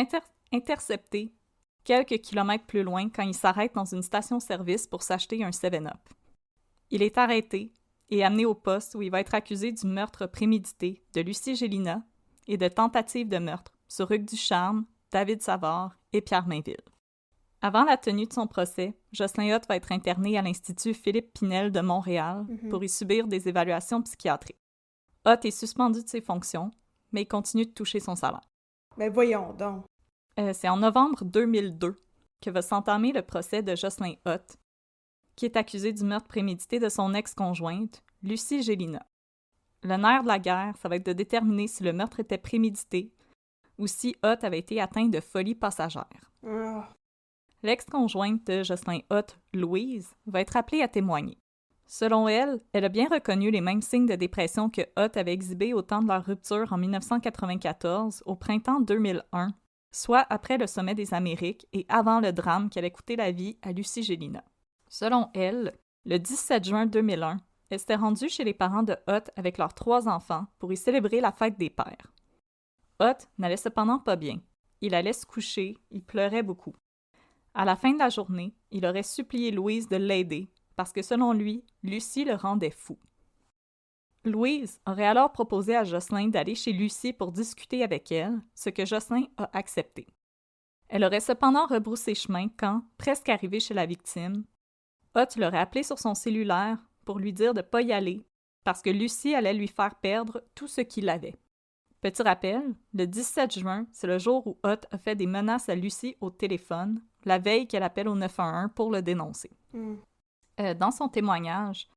intercepté quelques kilomètres plus loin quand il s'arrête dans une station-service pour s'acheter un 7-Up. Il est arrêté et amené au poste où il va être accusé du meurtre prémédité de Lucie Gélina et de tentative de meurtre sur Hugues Ducharme, David Savard et Pierre Mainville. Avant la tenue de son procès, Jocelyn Hott va être interné à l'Institut Philippe Pinel de Montréal pour y subir des évaluations psychiatriques. Hott est suspendu de ses fonctions, mais il continue de toucher son salaire. Mais voyons donc. C'est en novembre 2002 que va s'entamer le procès de Jocelyn Hott, qui est accusé du meurtre prémédité de son ex-conjointe, Lucie Gélina. Le nerf de la guerre, ça va être de déterminer si le meurtre était prémédité ou si Hott avait été atteint de folie passagère. Oh. L'ex-conjointe de Jocelyn Hott, Louise, va être appelée à témoigner. Selon elle, elle a bien reconnu les mêmes signes de dépression que Hott avait exhibés au temps de leur rupture en 1994, au printemps 2001, soit après le sommet des Amériques et avant le drame qui allait coûter la vie à Lucie Gélina. Selon elle, le 17 juin 2001, elle s'était rendue chez les parents de Hott avec leurs 3 enfants pour y célébrer la fête des pères. Hott n'allait cependant pas bien. Il allait se coucher, il pleurait beaucoup. À la fin de la journée, il aurait supplié Louise de l'aider parce que selon lui, Lucie le rendait fou. Louise aurait alors proposé à Jocelyn d'aller chez Lucie pour discuter avec elle, ce que Jocelyn a accepté. Elle aurait cependant rebroussé chemin quand, presque arrivée chez la victime, Hott l'aurait appelé sur son cellulaire pour lui dire de ne pas y aller parce que Lucie allait lui faire perdre tout ce qu'il avait. Petit rappel, le 17 juin, c'est le jour où Hott a fait des menaces à Lucie au téléphone, la veille qu'elle appelle au 911 pour le dénoncer. Dans son témoignage,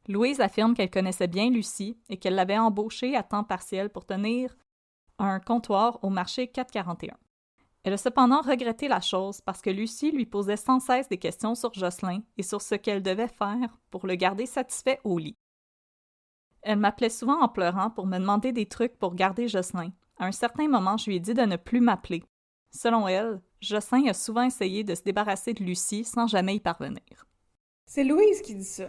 Louise affirme qu'elle connaissait bien Lucie et qu'elle l'avait embauchée à temps partiel pour tenir un comptoir au marché 441. Elle a cependant regretté la chose parce que Lucie lui posait sans cesse des questions sur Jocelyn et sur ce qu'elle devait faire pour le garder satisfait au lit. Elle m'appelait souvent en pleurant pour me demander des trucs pour garder Jocelyn. À un certain moment, je lui ai dit de ne plus m'appeler. Selon elle, Jocelyn a souvent essayé de se débarrasser de Lucie sans jamais y parvenir. C'est Louise qui dit ça.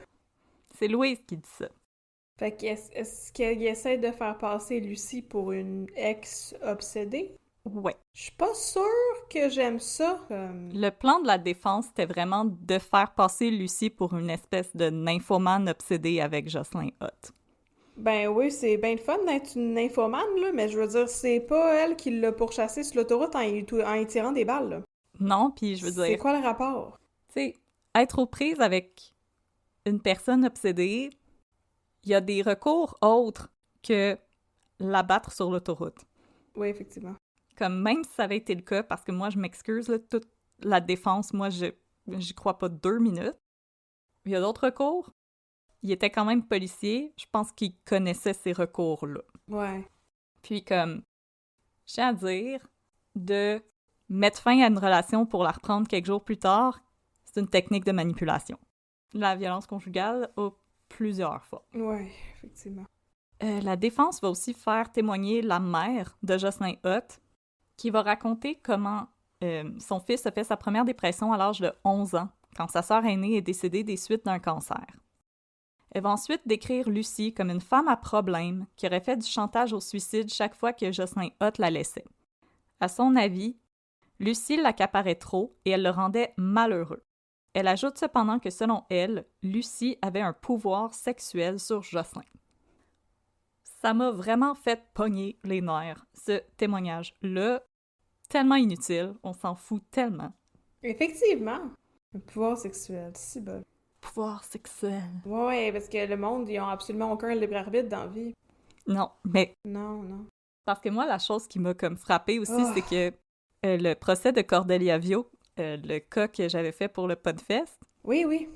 C'est Louise qui dit ça. Fait qu'est-ce qu'elle essaie de faire passer Lucie pour une ex-obsédée? Ouais. Je suis pas sûre que j'aime ça. Le plan de la défense, c'était vraiment de faire passer Lucie pour une espèce de nymphomane obsédée avec Jocelyn Hott. Ben oui, c'est bien le fun d'être une nymphomane, là, mais je veux dire, c'est pas elle qui l'a pourchassé sur l'autoroute en y tirant des balles, là. Non, puis je veux dire... C'est quoi le rapport? Tu sais, être aux prises avec une personne obsédée, il y a des recours autres que l'abattre sur l'autoroute. Oui, effectivement. Comme même si ça avait été le cas, parce que moi, je m'excuse, là, toute la défense, moi, j'y crois pas 2 minutes. Il y a d'autres recours. Il était quand même policier. Je pense qu'il connaissait ces recours-là. Ouais. Puis comme, je tiens à dire, de mettre fin à une relation pour la reprendre quelques jours plus tard, c'est une technique de manipulation. La violence conjugale a plusieurs fois. Ouais, effectivement. La défense va aussi faire témoigner la mère de Jocelyn Hott, qui va raconter comment son fils a fait sa première dépression à l'âge de 11 ans, quand sa sœur aînée est décédée des suites d'un cancer. Elle va ensuite décrire Lucie comme une femme à problème qui aurait fait du chantage au suicide chaque fois que Jocelyn Hott la laissait. À son avis, Lucie l'accaparait trop et elle le rendait malheureux. Elle ajoute cependant que selon elle, Lucie avait un pouvoir sexuel sur Jocelyn. Ça m'a vraiment fait pogner les nerfs, ce témoignage-là. Tellement inutile, on s'en fout tellement. Effectivement. Un pouvoir sexuel, si bon. Pouvoir sexuel. Ouais, parce que le monde, ils ont absolument aucun libre arbitre dans la vie. Non, mais... Non, non. Parce que moi, la chose qui m'a comme frappée aussi, c'est que le procès de Cordelia Vio, le cas que j'avais fait pour le Podfest, oui, oui.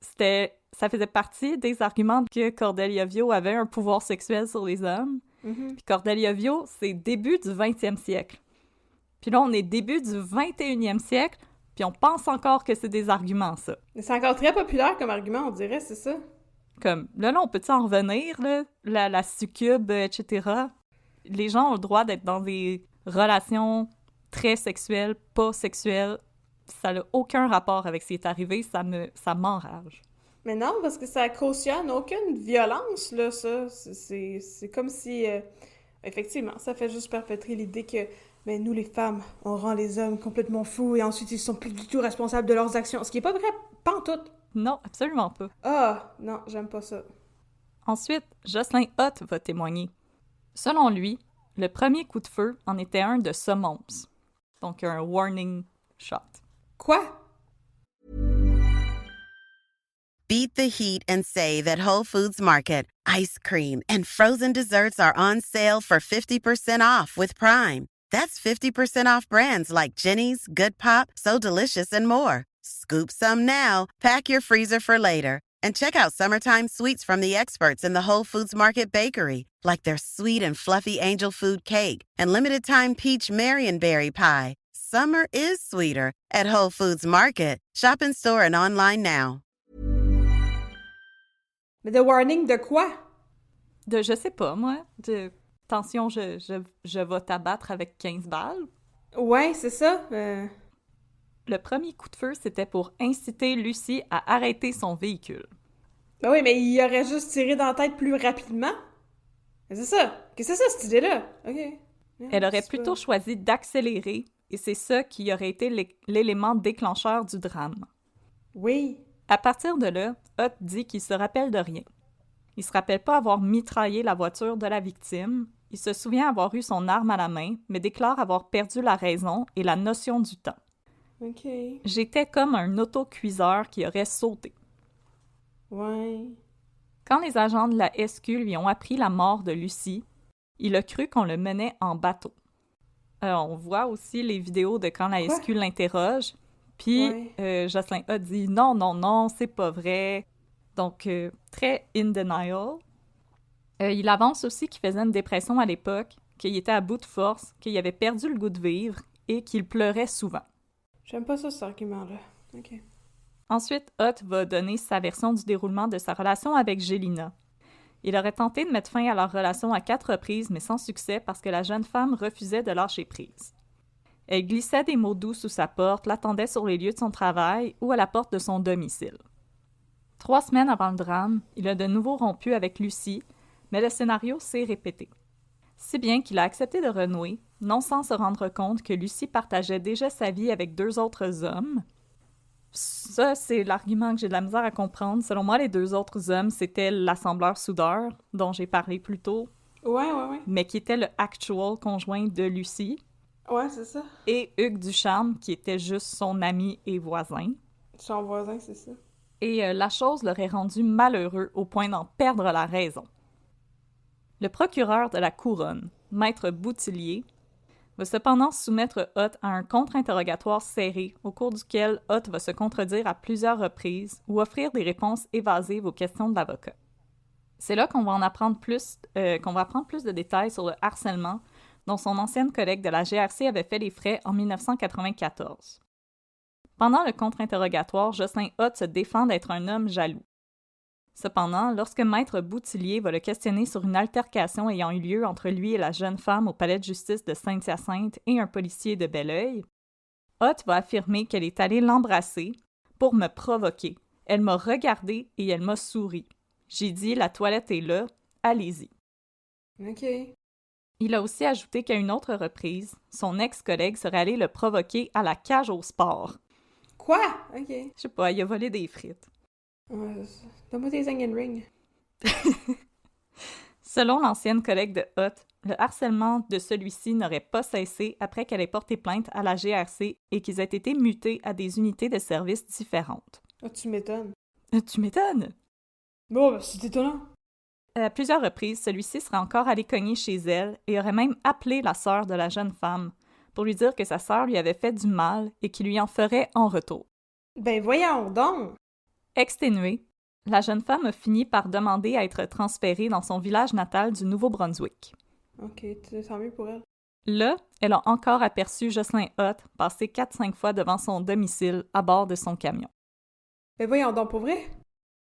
Ça faisait partie des arguments que Cordelia Vio avait un pouvoir sexuel sur les hommes. Puis Cordelia Vio, c'est début du 20e siècle. Puis là, on est début du 21e siècle, puis on pense encore que c'est des arguments, ça. Mais c'est encore très populaire comme argument, on dirait, c'est ça? Comme, là, on peut-tu en revenir, là? La succube, etc. Les gens ont le droit d'être dans des relations très sexuelles, pas sexuelles. Ça n'a aucun rapport avec ce qui est arrivé, ça m'enrage. Mais non, parce que ça cautionne aucune violence, là, ça. C'est comme si... effectivement, ça fait juste perpétrer l'idée que mais nous, les femmes, on rend les hommes complètement fous et ensuite ils sont plus du tout responsables de leurs actions. Ce qui est pas vrai, pantoute. Non, absolument pas. Ah, non, j'aime pas ça. Ensuite, Jocelyn Hutt va témoigner. Selon lui, le premier coup de feu en était un de summums, donc un warning shot. Quoi? Beat the heat and say that Whole Foods Market ice cream and frozen desserts are on sale for 50% off with Prime. That's 50% off brands like Jenny's, Good Pop, So Delicious, and more. Scoop some now, pack your freezer for later, and check out summertime sweets from the experts in the Whole Foods Market Bakery, like their sweet and fluffy angel food cake and limited time peach Marionberry pie. Summer is sweeter at Whole Foods Market. Shop in store and online now. Mais de warning de quoi? De, je sais pas, moi, de attention, je vais t'abattre avec 15 balles. Ouais, c'est ça. Le premier coup de feu, c'était pour inciter Lucie à arrêter son véhicule. Ben oui, mais il aurait juste tiré dans la tête plus rapidement. Mais c'est ça. Qu'est-ce que c'est ça, cette idée-là? OK. Yeah, Elle aurait plutôt choisi d'accélérer, et c'est ça qui aurait été l'élément déclencheur du drame. Oui. À partir de là, Hutt dit qu'il se rappelle de rien. Il se rappelle pas avoir mitraillé la voiture de la victime, il se souvient avoir eu son arme à la main, mais déclare avoir perdu la raison et la notion du temps. OK. J'étais comme un autocuiseur qui aurait sauté. Ouais. Quand les agents de la SQ lui ont appris la mort de Lucie, il a cru qu'on le menait en bateau. On voit aussi les vidéos de quand la SQ l'interroge, puis Jocelyn Hutt dit « Non, non, non, c'est pas vrai ». Donc, très in denial. Il avance aussi qu'il faisait une dépression à l'époque, qu'il était à bout de force, qu'il avait perdu le goût de vivre et qu'il pleurait souvent. J'aime pas ça, cet argument-là. OK. Ensuite, Hutt va donner sa version du déroulement de sa relation avec Gélina. Il aurait tenté de mettre fin à leur relation à 4 reprises, mais sans succès parce que la jeune femme refusait de lâcher prise. Elle glissait des mots doux sous sa porte, l'attendait sur les lieux de son travail ou à la porte de son domicile. 3 semaines avant le drame, il a de nouveau rompu avec Lucie, mais le scénario s'est répété. Si bien qu'il a accepté de renouer, non sans se rendre compte que Lucie partageait déjà sa vie avec 2 autres hommes. Ça, c'est l'argument que j'ai de la misère à comprendre. Selon moi, les 2 autres hommes, c'était l'assembleur-soudeur, dont j'ai parlé plus tôt. Ouais. Mais qui était le actual conjoint de Lucie. Ouais, c'est ça. Et Hugues Ducharme, qui était juste son ami et voisin. Son voisin, c'est ça. Et la chose l'aurait rendu malheureux au point d'en perdre la raison. Le procureur de la Couronne, Maître Boutillier, va cependant soumettre Hutt à un contre-interrogatoire serré au cours duquel Hutt va se contredire à plusieurs reprises ou offrir des réponses évasives aux questions de l'avocat. C'est là qu'on va apprendre plus de détails sur le harcèlement dont son ancienne collègue de la GRC avait fait les frais en 1994. Pendant le contre-interrogatoire, Jocelyn Hutt se défend d'être un homme jaloux. Cependant, lorsque Maître Boutillier va le questionner sur une altercation ayant eu lieu entre lui et la jeune femme au palais de justice de Saint-Hyacinthe et un policier de Belleuil, Hutt va affirmer qu'elle est allée l'embrasser pour me provoquer. Elle m'a regardé et elle m'a souri. J'ai dit « La toilette est là, allez-y ». OK. Il a aussi ajouté qu'à une autre reprise, son ex-collègue serait allé le provoquer à la cage au sport. Quoi? OK. Je sais pas, il a volé des frites. Ouais, c'est ça. Donne-moi tes onion rings. Selon l'ancienne collègue de Hutt, le harcèlement de celui-ci n'aurait pas cessé après qu'elle ait porté plainte à la GRC et qu'ils aient été mutés à des unités de services différentes. Ah, tu m'étonnes. Tu m'étonnes! Bon, ben, c'est étonnant. À plusieurs reprises, celui-ci serait encore allé cogner chez elle et aurait même appelé la sœur de la jeune femme pour lui dire que sa sœur lui avait fait du mal et qu'il lui en ferait en retour. Ben voyons donc! Exténuée, la jeune femme a fini par demander à être transférée dans son village natal du Nouveau-Brunswick. OK, tant mieux pour elle. Là, elle a encore aperçu Jocelyn Hutt passer 4-5 fois devant son domicile à bord de son camion. Ben voyons donc, pour vrai?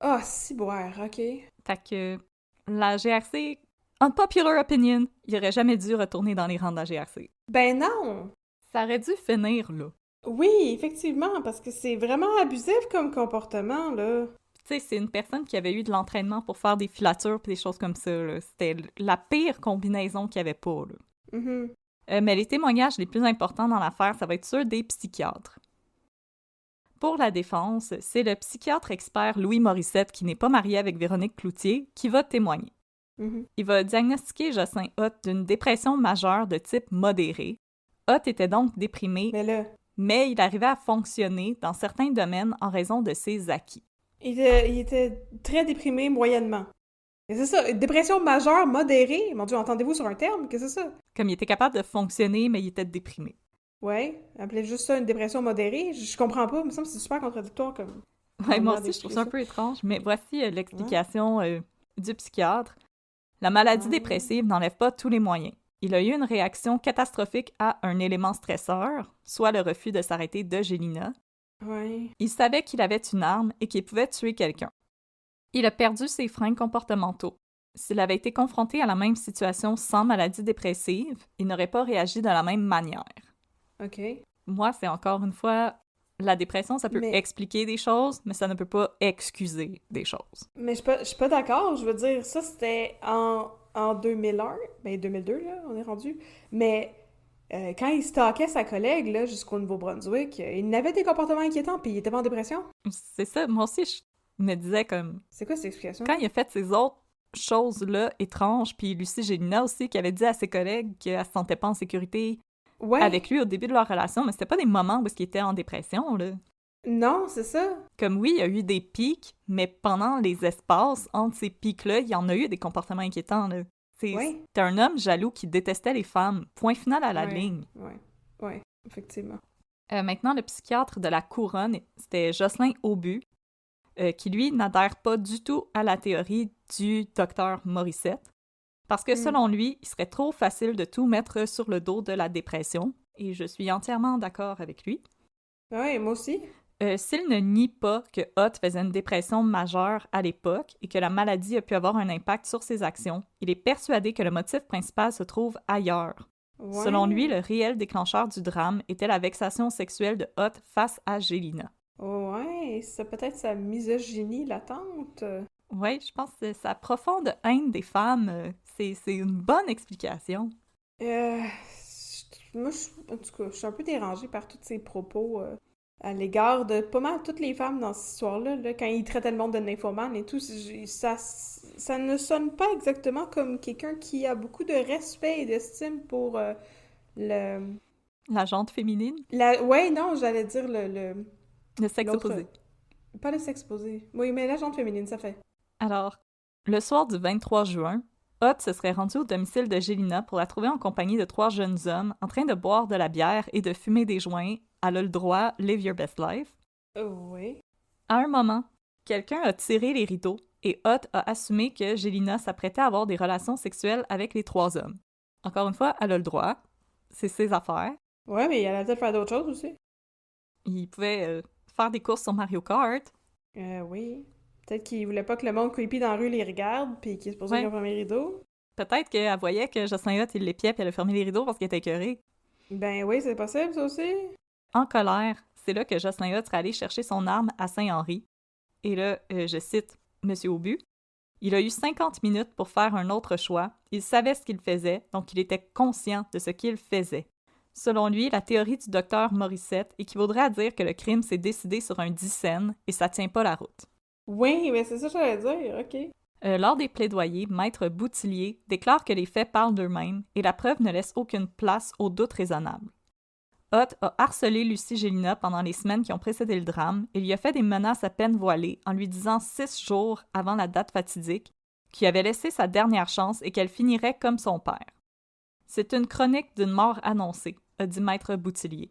Ah, ciboire, OK. Fait que la GRC, unpopular opinion, il aurait jamais dû retourner dans les rangs de la GRC. Ben non! Ça aurait dû finir là. Oui, effectivement, parce que c'est vraiment abusif comme comportement, là. Tu sais, c'est une personne qui avait eu de l'entraînement pour faire des filatures et des choses comme ça, là. C'était la pire combinaison qu'il n'y avait pas, là. Mm-hmm. Mais les témoignages les plus importants dans l'affaire, ça va être ceux des psychiatres. Pour la défense, c'est le psychiatre expert Louis Morissette, qui n'est pas marié avec Véronique Cloutier, qui va témoigner. Il va diagnostiquer Jocelyn Hott d'une dépression majeure de type modéré. Hott était donc déprimé, mais il arrivait à fonctionner dans certains domaines en raison de ses acquis. Il était très déprimé moyennement. Et c'est ça, dépression majeure modérée. Mon Dieu, entendez-vous sur un terme? Qu'est-ce que c'est ça? Comme il était capable de fonctionner, mais il était déprimé. Ouais, appelez juste ça une dépression modérée. Je comprends pas, il me semble que c'est super contradictoire comme... Ouais, moi aussi, je trouve ça un peu étrange, mais voici l'explication du psychiatre. La maladie dépressive n'enlève pas tous les moyens. Il a eu une réaction catastrophique à un élément stresseur, soit le refus de s'arrêter de Gélina. Ouais. Il savait qu'il avait une arme et qu'il pouvait tuer quelqu'un. Il a perdu ses freins comportementaux. S'il avait été confronté à la même situation sans maladie dépressive, il n'aurait pas réagi de la même manière. OK. Moi, c'est encore une fois, la dépression, ça peut expliquer des choses, mais ça ne peut pas excuser des choses. Mais je suis pas d'accord. Je veux dire, ça, c'était en 2001. Ben, 2002, là, on est rendu. Mais quand il stalkait sa collègue, là, jusqu'au Nouveau-Brunswick, il n'avait des comportements inquiétants, puis il était pas en dépression. C'est ça. Moi aussi, je me disais comme... C'est quoi cette explication? Quand il a fait ces autres choses-là étranges, puis Lucie Gélina aussi, qui avait dit à ses collègues qu'elle se sentait pas en sécurité avec lui au début de leur relation, mais c'était pas des moments où il était en dépression, là. Non, c'est ça. Comme oui, il y a eu des pics, mais pendant les espaces entre ces pics-là, il y en a eu des comportements inquiétants, là. C'était un homme jaloux qui détestait les femmes. Point final à la ligne. Ouais, effectivement. Maintenant, le psychiatre de la Couronne, c'était Jocelyn Aubu, qui, lui, n'adhère pas du tout à la théorie du docteur Morissette, parce que, selon lui, il serait trop facile de tout mettre sur le dos de la dépression, et je suis entièrement d'accord avec lui. Oui, moi aussi. S'il ne nie pas que Hott faisait une dépression majeure à l'époque et que la maladie a pu avoir un impact sur ses actions, il est persuadé que le motif principal se trouve ailleurs. Ouais. Selon lui, le réel déclencheur du drame était la vexation sexuelle de Hott face à Gélina. Ouais, c'est peut-être sa misogynie latente. Oui, je pense que sa profonde haine des femmes, c'est une bonne explication. Moi, en tout cas, je suis un peu dérangée par tous ces propos à l'égard de pas mal toutes les femmes dans cette histoire-là, là, quand il traitait le monde de nymphomane et tout, ça ne sonne pas exactement comme quelqu'un qui a beaucoup de respect et d'estime pour le... La jante féminine? Ouais, non, j'allais dire le sexe opposé. Pas le sexe opposé. Oui, mais la jante féminine, ça fait. Alors, le soir du 23 juin, Hott se serait rendu au domicile de Gélina pour la trouver en compagnie de 3 jeunes hommes en train de boire de la bière et de fumer des joints. Elle a le droit, live your best life. Oui. À un moment, quelqu'un a tiré les rideaux et Hott a assumé que Gélina s'apprêtait à avoir des relations sexuelles avec les 3 hommes. Encore une fois, elle a le droit. C'est ses affaires. Ouais, mais elle a peut-être faire d'autres choses aussi. Il pouvait faire des courses sur Mario Kart. Oui. Peut-être qu'il voulait pas que le monde creepy dans la rue les regarde, puis qu'il se posait qu'il a fermé les rideaux. Peut-être qu'elle voyait que Jocelyn Hott, il l'épiait, puis elle a fermé les rideaux parce qu'elle était écœurée. Ben oui, c'est possible, ça aussi. En colère, c'est là que Jocelyn Hott serait allé chercher son arme à Saint-Henri. Et là, je cite M. Aubu, « Il a eu 50 minutes pour faire un autre choix. Il savait ce qu'il faisait, donc il était conscient de ce qu'il faisait. » Selon lui, la théorie du docteur Morissette équivaudrait à dire que le crime s'est décidé sur un dixaine et ça tient pas la route. Oui, mais c'est ça que j'allais dire, OK. Lors des plaidoyers, Maître Boutillier déclare que les faits parlent d'eux-mêmes et la preuve ne laisse aucune place au doute raisonnable. Hott a harcelé Lucie Gélina pendant les semaines qui ont précédé le drame et lui a fait des menaces à peine voilées en lui disant 6 jours avant la date fatidique qu'il avait laissé sa dernière chance et qu'elle finirait comme son père. C'est une chronique d'une mort annoncée, a dit Maître Boutillier.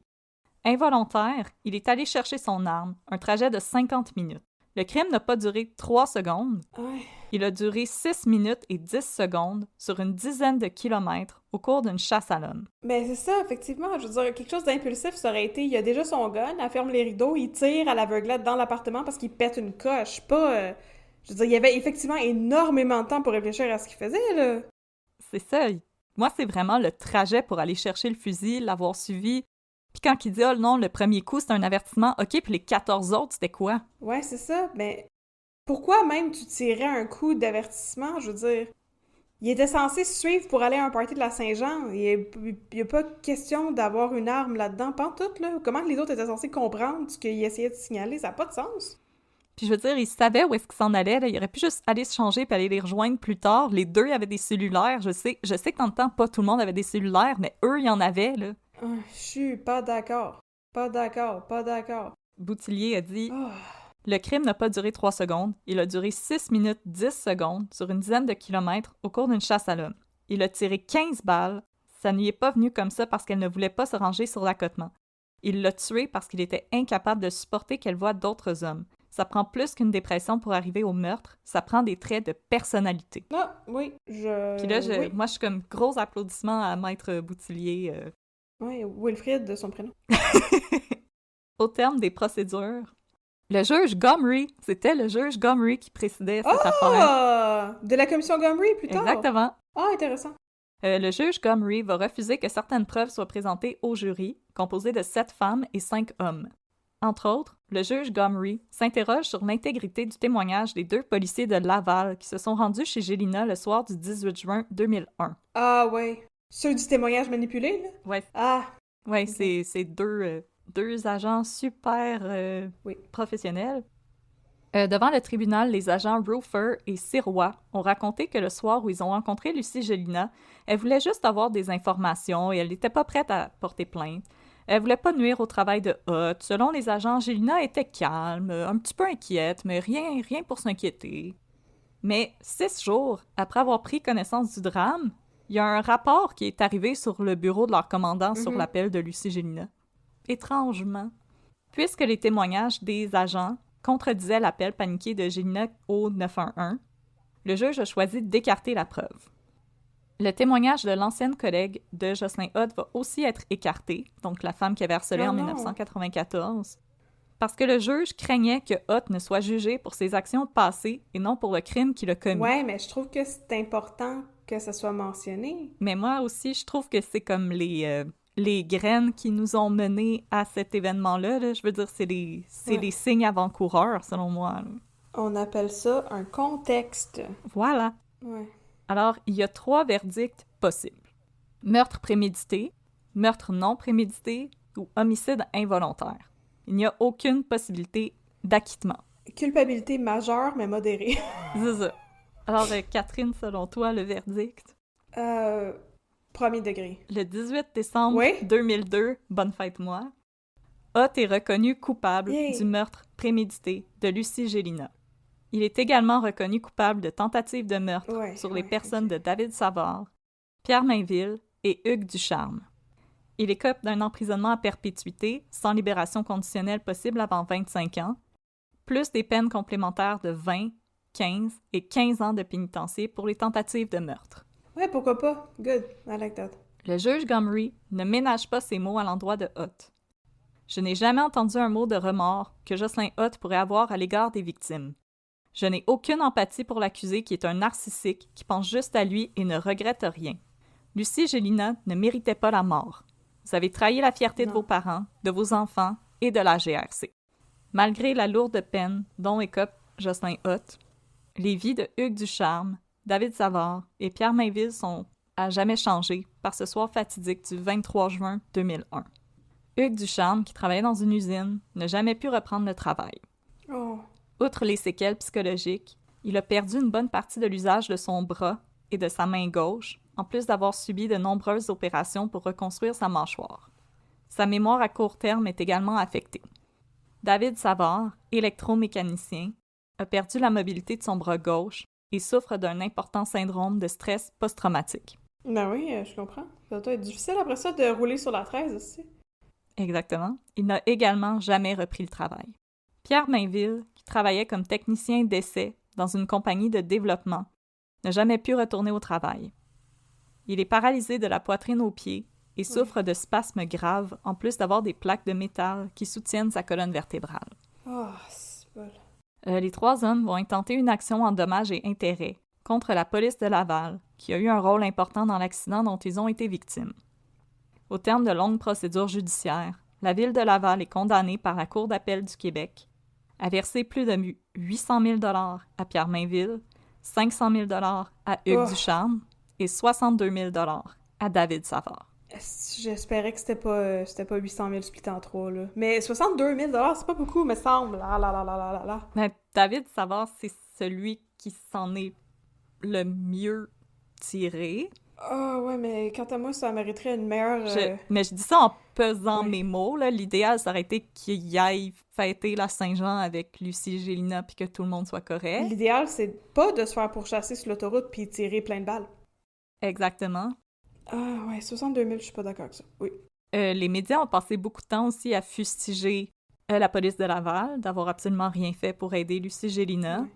Involontaire, il est allé chercher son arme, un trajet de 50 minutes. Le crime n'a pas duré 3 secondes. Ouais. Il a duré 6 minutes et 10 secondes sur une dizaine de kilomètres au cours d'une chasse à l'homme. Ben c'est ça, effectivement. Je veux dire, quelque chose d'impulsif, ça aurait été, il a déjà son gun, elle ferme les rideaux, il tire à l'aveuglette dans l'appartement parce qu'il pète une coche. Pas... je veux dire, il y avait effectivement énormément de temps pour réfléchir à ce qu'il faisait, là. C'est ça. Moi, c'est vraiment le trajet pour aller chercher le fusil, l'avoir suivi. Puis quand il dit « Oh non, le premier coup, c'est un avertissement. OK, puis les 14 autres, c'était quoi? » Ouais, c'est ça. Mais pourquoi même tu tirais un coup d'avertissement, je veux dire? Il était censé suivre pour aller à un party de la Saint-Jean. Il n'y a pas question d'avoir une arme là-dedans, pantoute, là. Comment que les autres étaient censés comprendre ce qu'il essayait de signaler? Ça n'a pas de sens. Puis je veux dire, il savait où est-ce qu'il s'en allait. Là. Il aurait pu juste aller se changer puis aller les rejoindre plus tard. Les deux avaient des cellulaires. Je sais que dans le temps, pas tout le monde avait des cellulaires, mais eux, il y en avait, là. Je suis pas d'accord. Pas d'accord. Boutillier a dit Oh. Le crime n'a pas duré 3 secondes. Il a duré 6 minutes 10 secondes sur une dizaine de kilomètres au cours d'une chasse à l'homme. Il a tiré 15 balles. Ça n'y est pas venu comme ça parce qu'elle ne voulait pas se ranger sur l'accotement. Il l'a tué parce qu'il était incapable de supporter qu'elle voie d'autres hommes. Ça prend plus qu'une dépression pour arriver au meurtre. Ça prend des traits de personnalité. Ah, oui, Puis là, oui. moi, je suis comme gros applaudissements à Maître Boutillier. Oui, Wilfrid, de son prénom. Au terme des procédures, le juge Gomery, c'était le juge Gomery qui présidait cette affaire. Ah! De la commission Gomery, plus tard? Exactement. Ah, intéressant. Le juge Gomery va refuser que certaines preuves soient présentées au jury, composé de 7 femmes et 5 hommes. Entre autres, le juge Gomery s'interroge sur l'intégrité du témoignage des 2 policiers de Laval qui se sont rendus chez Gélina le soir du 18 juin 2001. Ah, ouais. Ceux du témoignage manipulé, là? Ouais, Ah, ouais, c'est deux agents super Oui. professionnels. Devant le tribunal, les agents Roofer et Sirois ont raconté que le soir où ils ont rencontré Lucie Gélina, elle voulait juste avoir des informations et elle n'était pas prête à porter plainte. Elle voulait pas nuire au travail de Hutt. Selon les agents, Gélina était calme, un petit peu inquiète, mais rien pour s'inquiéter. Mais 6 jours après avoir pris connaissance du drame, il y a un rapport qui est arrivé sur le bureau de leur commandant sur l'appel de Lucie Gélina. Étrangement, puisque les témoignages des agents contredisaient l'appel paniqué de Gélina au 911, le juge a choisi d'écarter la preuve. Le témoignage de l'ancienne collègue de Jocelyn Hutt va aussi être écarté, donc la femme qui avait harcelé en 1994, parce que le juge craignait que Hutt ne soit jugé pour ses actions passées et non pour le crime qu'il a commis. Ouais, mais je trouve que c'est important que ça soit mentionné. Mais moi aussi, je trouve que c'est comme les graines qui nous ont menés à cet événement-là. Là. Je veux dire, c'est les signes avant-coureurs, selon moi. Là. On appelle ça un contexte. Voilà. Ouais. Alors, il y a 3 verdicts possibles. Meurtre prémédité, meurtre non prémédité ou homicide involontaire. Il n'y a aucune possibilité d'acquittement. Culpabilité majeure, mais modérée. C'est ça. Alors, Catherine, selon toi, le verdict? Premier degré. Le 18 décembre 2002, bonne fête moi, Hutt est reconnu coupable du meurtre prémédité de Lucie Gélina. Il est également reconnu coupable de tentative de meurtre sur les personnes de David Savard, Pierre Mainville et Hugues Ducharme. Il écope d'un emprisonnement à perpétuité, sans libération conditionnelle possible avant 25 ans, plus des peines complémentaires de 20, 15 et 15 ans de pénitencier pour les tentatives de meurtre. Ouais, pourquoi pas? Good, I like that. Le juge Gomery ne ménage pas ses mots à l'endroit de Hutt. Je n'ai jamais entendu un mot de remords que Jocelyn Hutt pourrait avoir à l'égard des victimes. Je n'ai aucune empathie pour l'accusé qui est un narcissique qui pense juste à lui et ne regrette rien. Lucie Gélina ne méritait pas la mort. Vous avez trahi la fierté de vos parents, de vos enfants et de la GRC. Malgré la lourde peine dont écope Jocelyn Hutt, les vies de Hugues Ducharme, David Savard et Pierre Mainville sont à jamais changées par ce soir fatidique du 23 juin 2001. Hugues Ducharme, qui travaillait dans une usine, n'a jamais pu reprendre le travail. Oh. Outre les séquelles psychologiques, il a perdu une bonne partie de l'usage de son bras et de sa main gauche, en plus d'avoir subi de nombreuses opérations pour reconstruire sa mâchoire. Sa mémoire à court terme est également affectée. David Savard, électromécanicien, a perdu la mobilité de son bras gauche et souffre d'un important syndrome de stress post-traumatique. Ben oui, je comprends. Ça doit être difficile après ça de rouler sur la 13 aussi. Exactement. Il n'a également jamais repris le travail. Pierre Mainville, qui travaillait comme technicien d'essai dans une compagnie de développement, n'a jamais pu retourner au travail. Il est paralysé de la poitrine aux pieds et souffre de spasmes graves, en plus d'avoir des plaques de métal qui soutiennent sa colonne vertébrale. Oh, c'est bon. Les 3 hommes vont intenter une action en dommages et intérêts contre la police de Laval, qui a eu un rôle important dans l'accident dont ils ont été victimes. Au terme de longues procédures judiciaires, la ville de Laval est condamnée par la Cour d'appel du Québec à verser plus de 800 000 $ à Pierre Mainville, 500 000 $ à Hugues Ducharme et 62 000 à David Savard. J'espérais que c'était pas 800 000 splittés en 3, là. Mais 62 000 c'est pas beaucoup, me semble. Ah là là là là là là. Mais David Savard, c'est celui qui s'en est le mieux tiré. Ah ouais, mais quant à moi, ça mériterait une meilleure... Mais je dis ça en pesant Ouais. mes mots, là. L'idéal, ça aurait été qu'il aille fêter la Saint-Jean avec Lucie Gélina puis que tout le monde soit correct. L'idéal, c'est pas de se faire pourchasser sur l'autoroute puis tirer plein de balles. Exactement. Ah ouais, 62 000, je suis pas d'accord avec ça. Oui. Les médias ont passé beaucoup de temps aussi à fustiger la police de Laval d'avoir absolument rien fait pour aider Lucie Gélina. Ouais.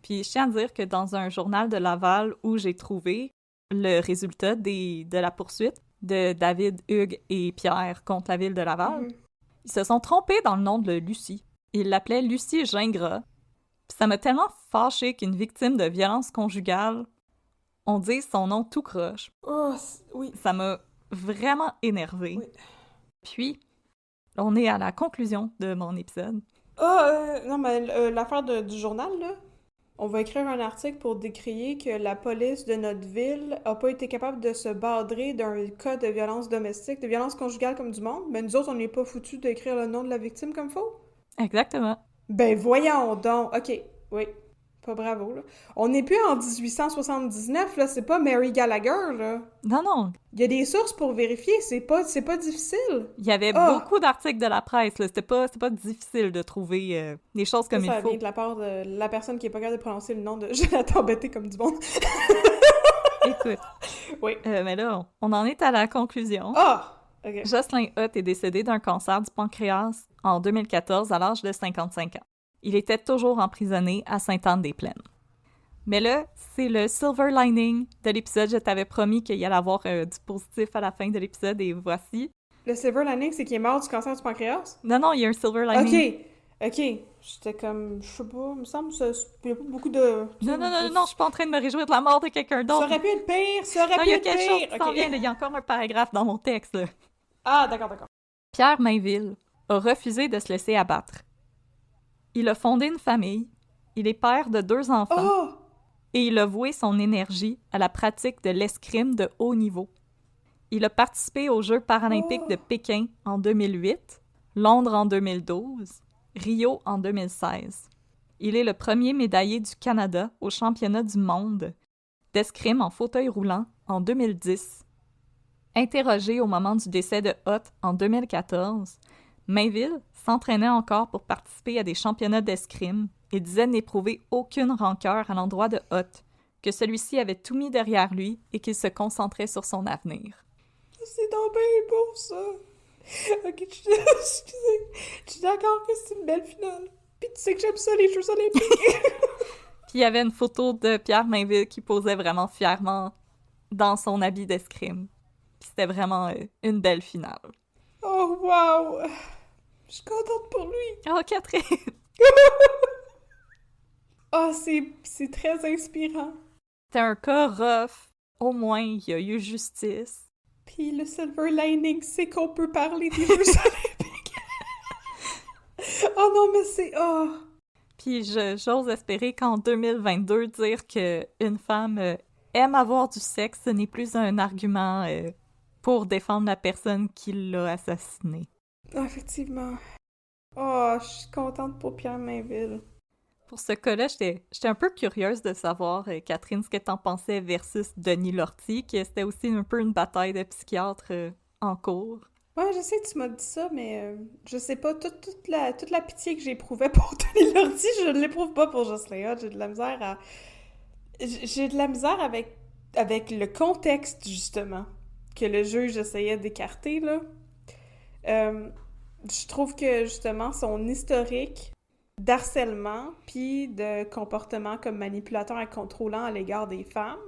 Puis je tiens à dire que dans un journal de Laval où j'ai trouvé le résultat de la poursuite de David, Hugues et Pierre contre la ville de Laval, ils se sont trompés dans le nom de Lucie. Ils l'appelaient Lucie Gingras. Puis ça m'a tellement fâché qu'une victime de violence conjugale, on dise son nom tout croche. Oh, oui. Ça m'a vraiment énervée. Oui. Puis, on est à la conclusion de mon épisode. Non, mais l'affaire du journal, là, on va écrire un article pour décrier que la police de notre ville a pas été capable de se badrer d'un cas de violence domestique, de violence conjugale comme du monde, mais nous autres, on n'est pas foutus d'écrire le nom de la victime comme faut. Exactement. Ben voyons donc! OK, oui. Pas bravo, là. On n'est plus en 1879, là, c'est pas Mary Gallagher, là. Non, non. Il y a des sources pour vérifier, c'est pas difficile. Il y avait beaucoup d'articles de la presse, là. C'était pas difficile de trouver des choses comme Ça il faut. vient de la part de la personne qui est pas capable de prononcer le nom de Jonathan Betté comme du monde. Écoute. Oui. Mais là, on en est à la conclusion. Ah! OK. Jocelyn Hutt est décédé d'un cancer du pancréas en 2014 à l'âge de 55 ans. Il était toujours emprisonné à Sainte-Anne-des-Plaines. Mais là, c'est le silver lining de l'épisode. Je t'avais promis qu'il y allait avoir du positif à la fin de l'épisode et voici. Le silver lining, c'est qu'il est mort du cancer du pancréas? Non, il y a un silver lining. OK. J'étais comme, je sais pas, il me semble qu'il n'y a pas beaucoup de... Non, je suis pas en train de me réjouir de la mort de quelqu'un d'autre. Ça aurait pu être pire, Non, il y a quelque chose qui s'en vient, là. Il y a encore un paragraphe dans mon texte, là. Ah, d'accord. Pierre Mainville a refusé de se laisser abattre. Il a fondé une famille, il est père de 2 enfants, Oh! et il a voué son énergie à la pratique de l'escrime de haut niveau. Il a participé aux Jeux paralympiques de Pékin en 2008, Londres en 2012, Rio en 2016. Il est le premier médaillé du Canada au championnat du monde d'escrime en fauteuil roulant en 2010. Interrogé au moment du décès de Hutt en 2014, Mainville s'entraînait encore pour participer à des championnats d'escrime et disait n'éprouver aucune rancœur à l'endroit de Hutt, que celui-ci avait tout mis derrière lui et qu'il se concentrait sur son avenir. C'est donc bien beau, ça! Ok, je suis d'accord que c'est une belle finale. Puis tu sais que j'aime ça, les Jeux olympiques! Puis il y avait une photo de Pierre Mainville qui posait vraiment fièrement dans son habit d'escrime. Puis c'était vraiment une belle finale. Oh, wow! Je suis contente pour lui! Oh, Catherine! Ah, c'est très inspirant. C'était un cas rough. Au moins, il y a eu justice. Puis le silver lining, c'est qu'on peut parler des Jeux olympiques. Oh non, mais c'est... Oh! Puis j'ose espérer qu'en 2022, dire qu'une femme aime avoir du sexe, ce n'est plus un argument pour défendre la personne qui l'a assassinée. Ah, effectivement. Oh, je suis contente pour Pierre Mainville. Pour ce cas-là, j'étais un peu curieuse de savoir, Catherine, ce que t'en pensais versus Denis Lortie, que c'était aussi un peu une bataille de psychiatres en cours. Ouais, je sais que tu m'as dit ça, mais je sais pas, toute la pitié que j'éprouvais pour Denis Lortie, je ne l'éprouve pas pour Jocelyn Hutt. J'ai de la misère à... J'ai de la misère avec le contexte, justement, que le juge essayait d'écarter, là. Je trouve que, justement, son historique d'harcèlement puis de comportement comme manipulateur et contrôlant à l'égard des femmes,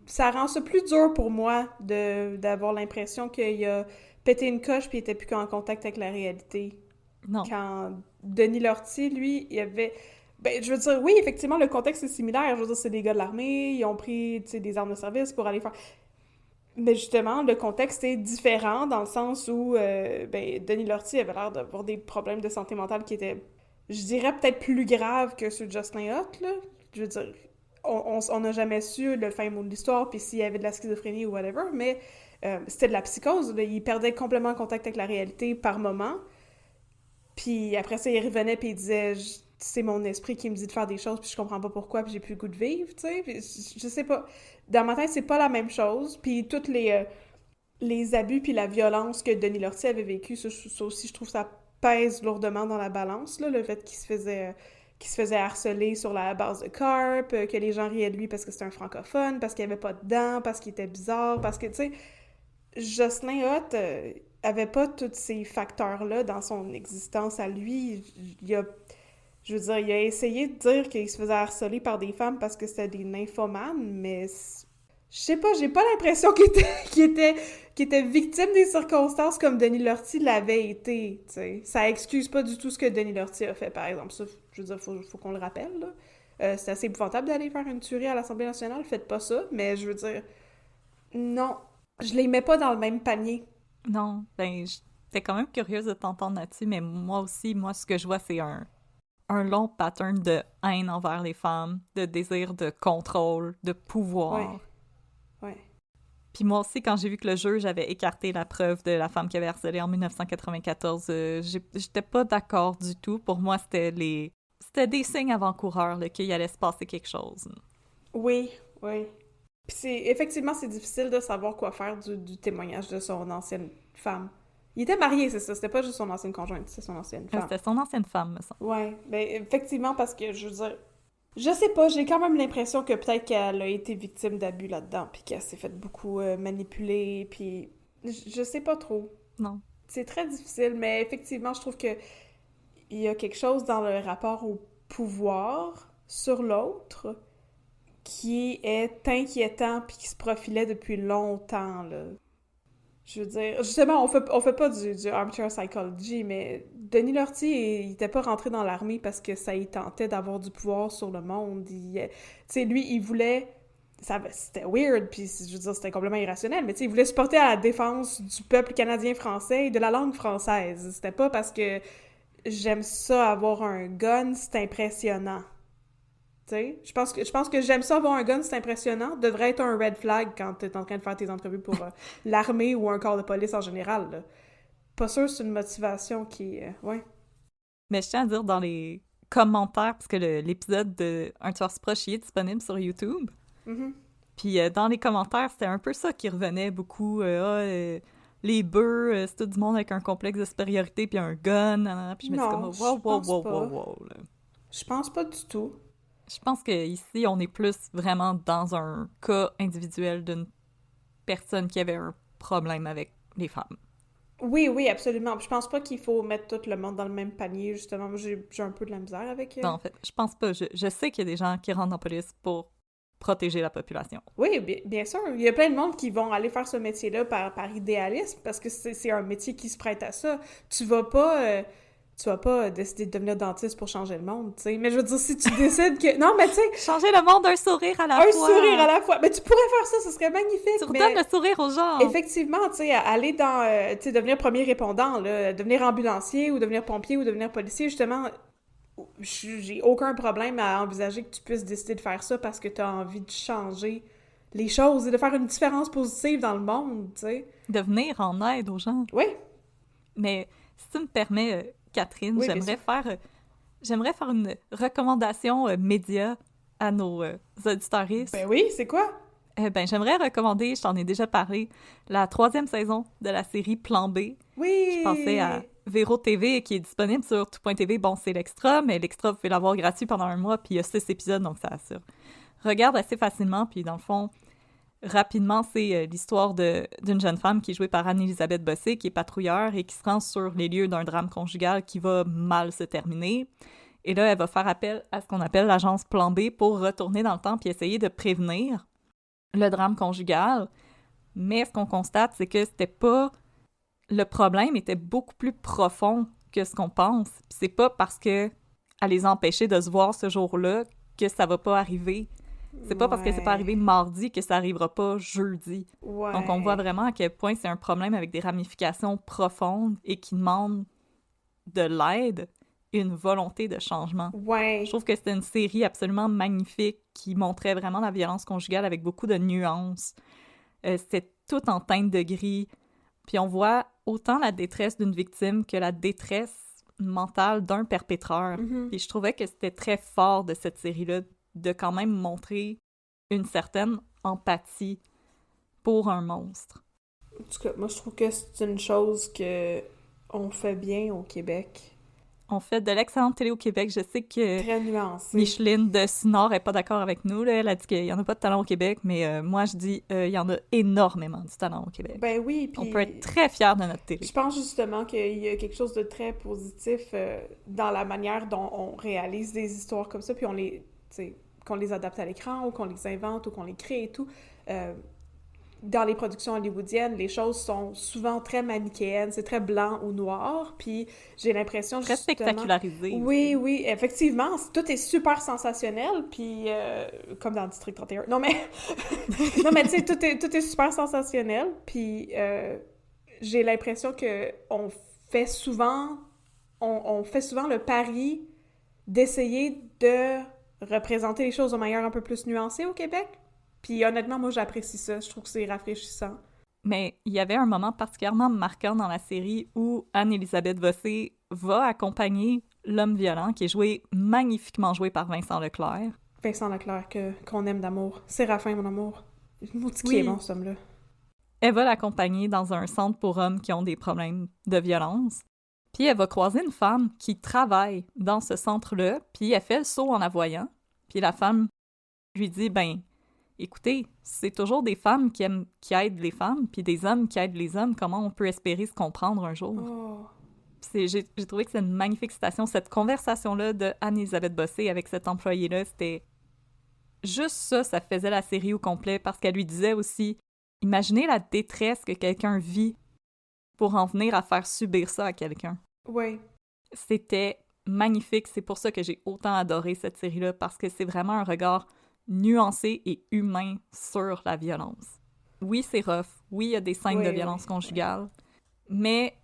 ça rend ça plus dur pour moi d'avoir l'impression qu'il a pété une coche puis il était plus qu'en contact avec la réalité. Non. Quand Denis Lortie, lui, il avait... Ben, je veux dire, oui, effectivement, le contexte est similaire. Je veux dire, c'est des gars de l'armée, ils ont pris, tu sais, des armes de service pour aller faire... Mais justement, le contexte est différent dans le sens où, Denis Lortie avait l'air d'avoir des problèmes de santé mentale qui étaient, je dirais, peut-être plus graves que ceux de Jocelyn Hutt, là. Je veux dire, on n'a jamais su le fin mot de l'histoire, puis s'il y avait de la schizophrénie ou whatever, mais c'était de la psychose. Là. Il perdait complètement contact avec la réalité par moment. Puis après ça, il revenait puis il disait c'est mon esprit qui me dit de faire des choses puis je comprends pas pourquoi puis j'ai plus le goût de vivre, tu sais. Puis je sais pas. Dans ma tête, c'est pas la même chose. Puis tous les abus puis la violence que Denis Lortie avait vécu, ça aussi, je trouve ça pèse lourdement dans la balance, là, le fait qu'il se faisait harceler sur la base de Carp, que les gens riaient de lui parce que c'était un francophone, parce qu'il avait pas de dents, parce qu'il était bizarre, parce que, tu sais, Jocelyn Hott avait pas tous ces facteurs-là dans son existence à lui. Je veux dire, il a essayé de dire qu'il se faisait harceler par des femmes parce que c'était des nymphomanes, mais je sais pas, j'ai pas l'impression qu'il était victime des circonstances comme Denis Lortie l'avait été, tu sais. Ça excuse pas du tout ce que Denis Lortie a fait, par exemple. Ça, je veux dire, faut qu'on le rappelle, là. C'est assez épouvantable d'aller faire une tuerie à l'Assemblée nationale, faites pas ça, mais je veux dire, non, je les mets pas dans le même panier. Non, ben, j'étais quand même curieuse de t'entendre là-dessus, mais moi aussi, ce que je vois, c'est un long pattern de haine envers les femmes, de désir de contrôle, de pouvoir. Ouais. Puis moi aussi, quand j'ai vu que le juge avait écarté la preuve de la femme qui avait harcelé en 1994, j'étais pas d'accord du tout. Pour moi, c'était des signes avant-coureurs là, qu'il allait se passer quelque chose. Oui. Puis effectivement, c'est difficile de savoir quoi faire du témoignage de son ancienne femme. Il était marié, c'est ça. C'était pas juste son ancienne conjointe, c'est son ancienne femme. C'était son ancienne femme, me semble. Ouais, ben effectivement, parce que, je veux dire, je sais pas, j'ai quand même l'impression que peut-être qu'elle a été victime d'abus là-dedans, puis qu'elle s'est fait beaucoup manipuler, puis je sais pas trop. Non. C'est très difficile, mais effectivement, je trouve que il y a quelque chose dans le rapport au pouvoir sur l'autre qui est inquiétant puis qui se profilait depuis longtemps, là. Je veux dire, justement, on fait pas du armchair psychology, mais Denis Lortie, il était pas rentré dans l'armée parce que ça y tentait d'avoir du pouvoir sur le monde. Tu sais, lui, il voulait... C'était weird, puis je veux dire, c'était complètement irrationnel, mais tu sais, il voulait se porter à la défense du peuple canadien-français et de la langue française. C'était pas parce que j'aime ça avoir un gun, c'est impressionnant. Tu sais, je pense que j'aime ça avoir un gun, c'est impressionnant, devrait être un red flag quand t'es en train de faire tes entrevues pour l'armée ou un corps de police en général, là. Pas sûr c'est une motivation qui... ouais. Mais je tiens à dire dans les commentaires, parce que l'épisode de Un tueur se proche, il est disponible sur YouTube. Mm-hmm. Puis dans les commentaires, c'était un peu ça qui revenait beaucoup. Les bœufs, c'est tout du monde avec un complexe de supériorité puis un gun. Puis je me dis comme wow. Là. Je pense pas du tout. Je pense qu'ici, on est plus vraiment dans un cas individuel d'une personne qui avait un problème avec les femmes. Oui, absolument. Je pense pas qu'il faut mettre tout le monde dans le même panier, justement. Moi, j'ai un peu de la misère avec... Non, en fait, je pense pas. Je sais qu'il y a des gens qui rentrent en police pour protéger la population. Oui, bien sûr. Il y a plein de monde qui vont aller faire ce métier-là par idéalisme, parce que c'est un métier qui se prête à ça. Tu vas pas décider de devenir dentiste pour changer le monde, tu sais. Mais je veux dire, si tu décides que... Non, mais tu sais... Changer le monde d'un sourire à la fois! Un sourire à la fois! Mais tu pourrais faire ça, ce serait magnifique! Tu redonnes le sourire aux gens! Effectivement, tu sais, aller dans... tu sais, devenir premier répondant, là, devenir ambulancier, ou devenir pompier, ou devenir policier, justement... J'ai aucun problème à envisager que tu puisses décider de faire ça parce que tu as envie de changer les choses et de faire une différence positive dans le monde, tu sais. De venir en aide aux gens. Oui. Mais si tu me permets, Catherine, oui, j'aimerais faire une recommandation média à nos auditeuristes. Ben oui, c'est quoi? J'aimerais recommander, je t'en ai déjà parlé, la 3e saison de la série Plan B. Oui! Je pensais à Véro TV qui est disponible sur tout.tv. Bon, c'est l'extra, mais l'extra, vous pouvez l'avoir gratuit pendant 1 mois, puis il y a 6 épisodes, donc ça assure. Regarde assez facilement, puis dans le fond, rapidement, c'est l'histoire d'une jeune femme qui est jouée par Anne-Élisabeth Bossé, qui est patrouilleur et qui se rend sur les lieux d'un drame conjugal qui va mal se terminer. Et là, elle va faire appel à ce qu'on appelle l'agence Plan B pour retourner dans le temps puis essayer de prévenir le drame conjugal. Mais ce qu'on constate, c'est que c'était pas... Le problème était beaucoup plus profond que ce qu'on pense. Puis c'est pas parce que à les empêcher de se voir ce jour-là que ça va pas arriver. C'est pas parce que c'est pas arrivé mardi que ça arrivera pas jeudi. Ouais. Donc on voit vraiment à quel point c'est un problème avec des ramifications profondes et qui demande de l'aide une volonté de changement. Ouais. Je trouve que c'était une série absolument magnifique qui montrait vraiment la violence conjugale avec beaucoup de nuances. C'était tout en teinte de gris. Puis on voit autant la détresse d'une victime que la détresse mentale d'un perpétreur. Puis je trouvais que c'était très fort de cette série-là de quand même montrer une certaine empathie pour un monstre. En tout cas, moi, je trouve que c'est une chose que on fait bien au Québec. On fait de l'excellente télé au Québec. Je sais que Très nuancé. Micheline de Sinor est pas d'accord avec nous. Là. Elle a dit qu'il y en a pas de talent au Québec, mais moi, je dis il y en a énormément du talent au Québec. Ben oui, puis... On peut être très fiers de notre télé. Je pense justement qu'il y a quelque chose de très positif dans la manière dont on réalise des histoires comme ça, puis on les, qu'on les adapte à l'écran, ou qu'on les invente, ou qu'on les crée et tout. Dans les productions hollywoodiennes, les choses sont souvent très manichéennes, c'est très blanc ou noir, puis j'ai l'impression très justement... spectacularisé. Oui, oui, effectivement, tout est super sensationnel, puis comme dans District 31. Non, mais non, mais tu sais, tout est super sensationnel, puis j'ai l'impression que on fait souvent le pari d'essayer de représenter les choses de manière un peu plus nuancée au Québec. Puis honnêtement, moi, j'apprécie ça. Je trouve que c'est rafraîchissant. Mais il y avait un moment particulièrement marquant dans la série où Anne-Élisabeth Bossé va accompagner l'homme violent, qui est magnifiquement joué par Vincent Leclerc. Vincent Leclerc, qu'on aime d'amour. Séraphin, mon amour. Maudit qui est bon, cet homme-là. Elle va l'accompagner dans un centre pour hommes qui ont des problèmes de violence. Puis elle va croiser une femme qui travaille dans ce centre-là, puis elle fait le saut en la voyant. Puis la femme lui dit, écoutez, c'est toujours des femmes qui aident les femmes, puis des hommes qui aident les hommes. Comment on peut espérer se comprendre un jour? Oh. J'ai trouvé que c'est une magnifique citation. Cette conversation-là de Anne-Élisabeth Bossé avec cet employé-là, c'était... Juste ça faisait la série au complet, parce qu'elle lui disait aussi, imaginez la détresse que quelqu'un vit pour en venir à faire subir ça à quelqu'un. Oui. C'était magnifique. C'est pour ça que j'ai autant adoré cette série-là, parce que c'est vraiment un regard nuancé et humain sur la violence. Oui, c'est rough. Oui, il y a des scènes de violence conjugale, mais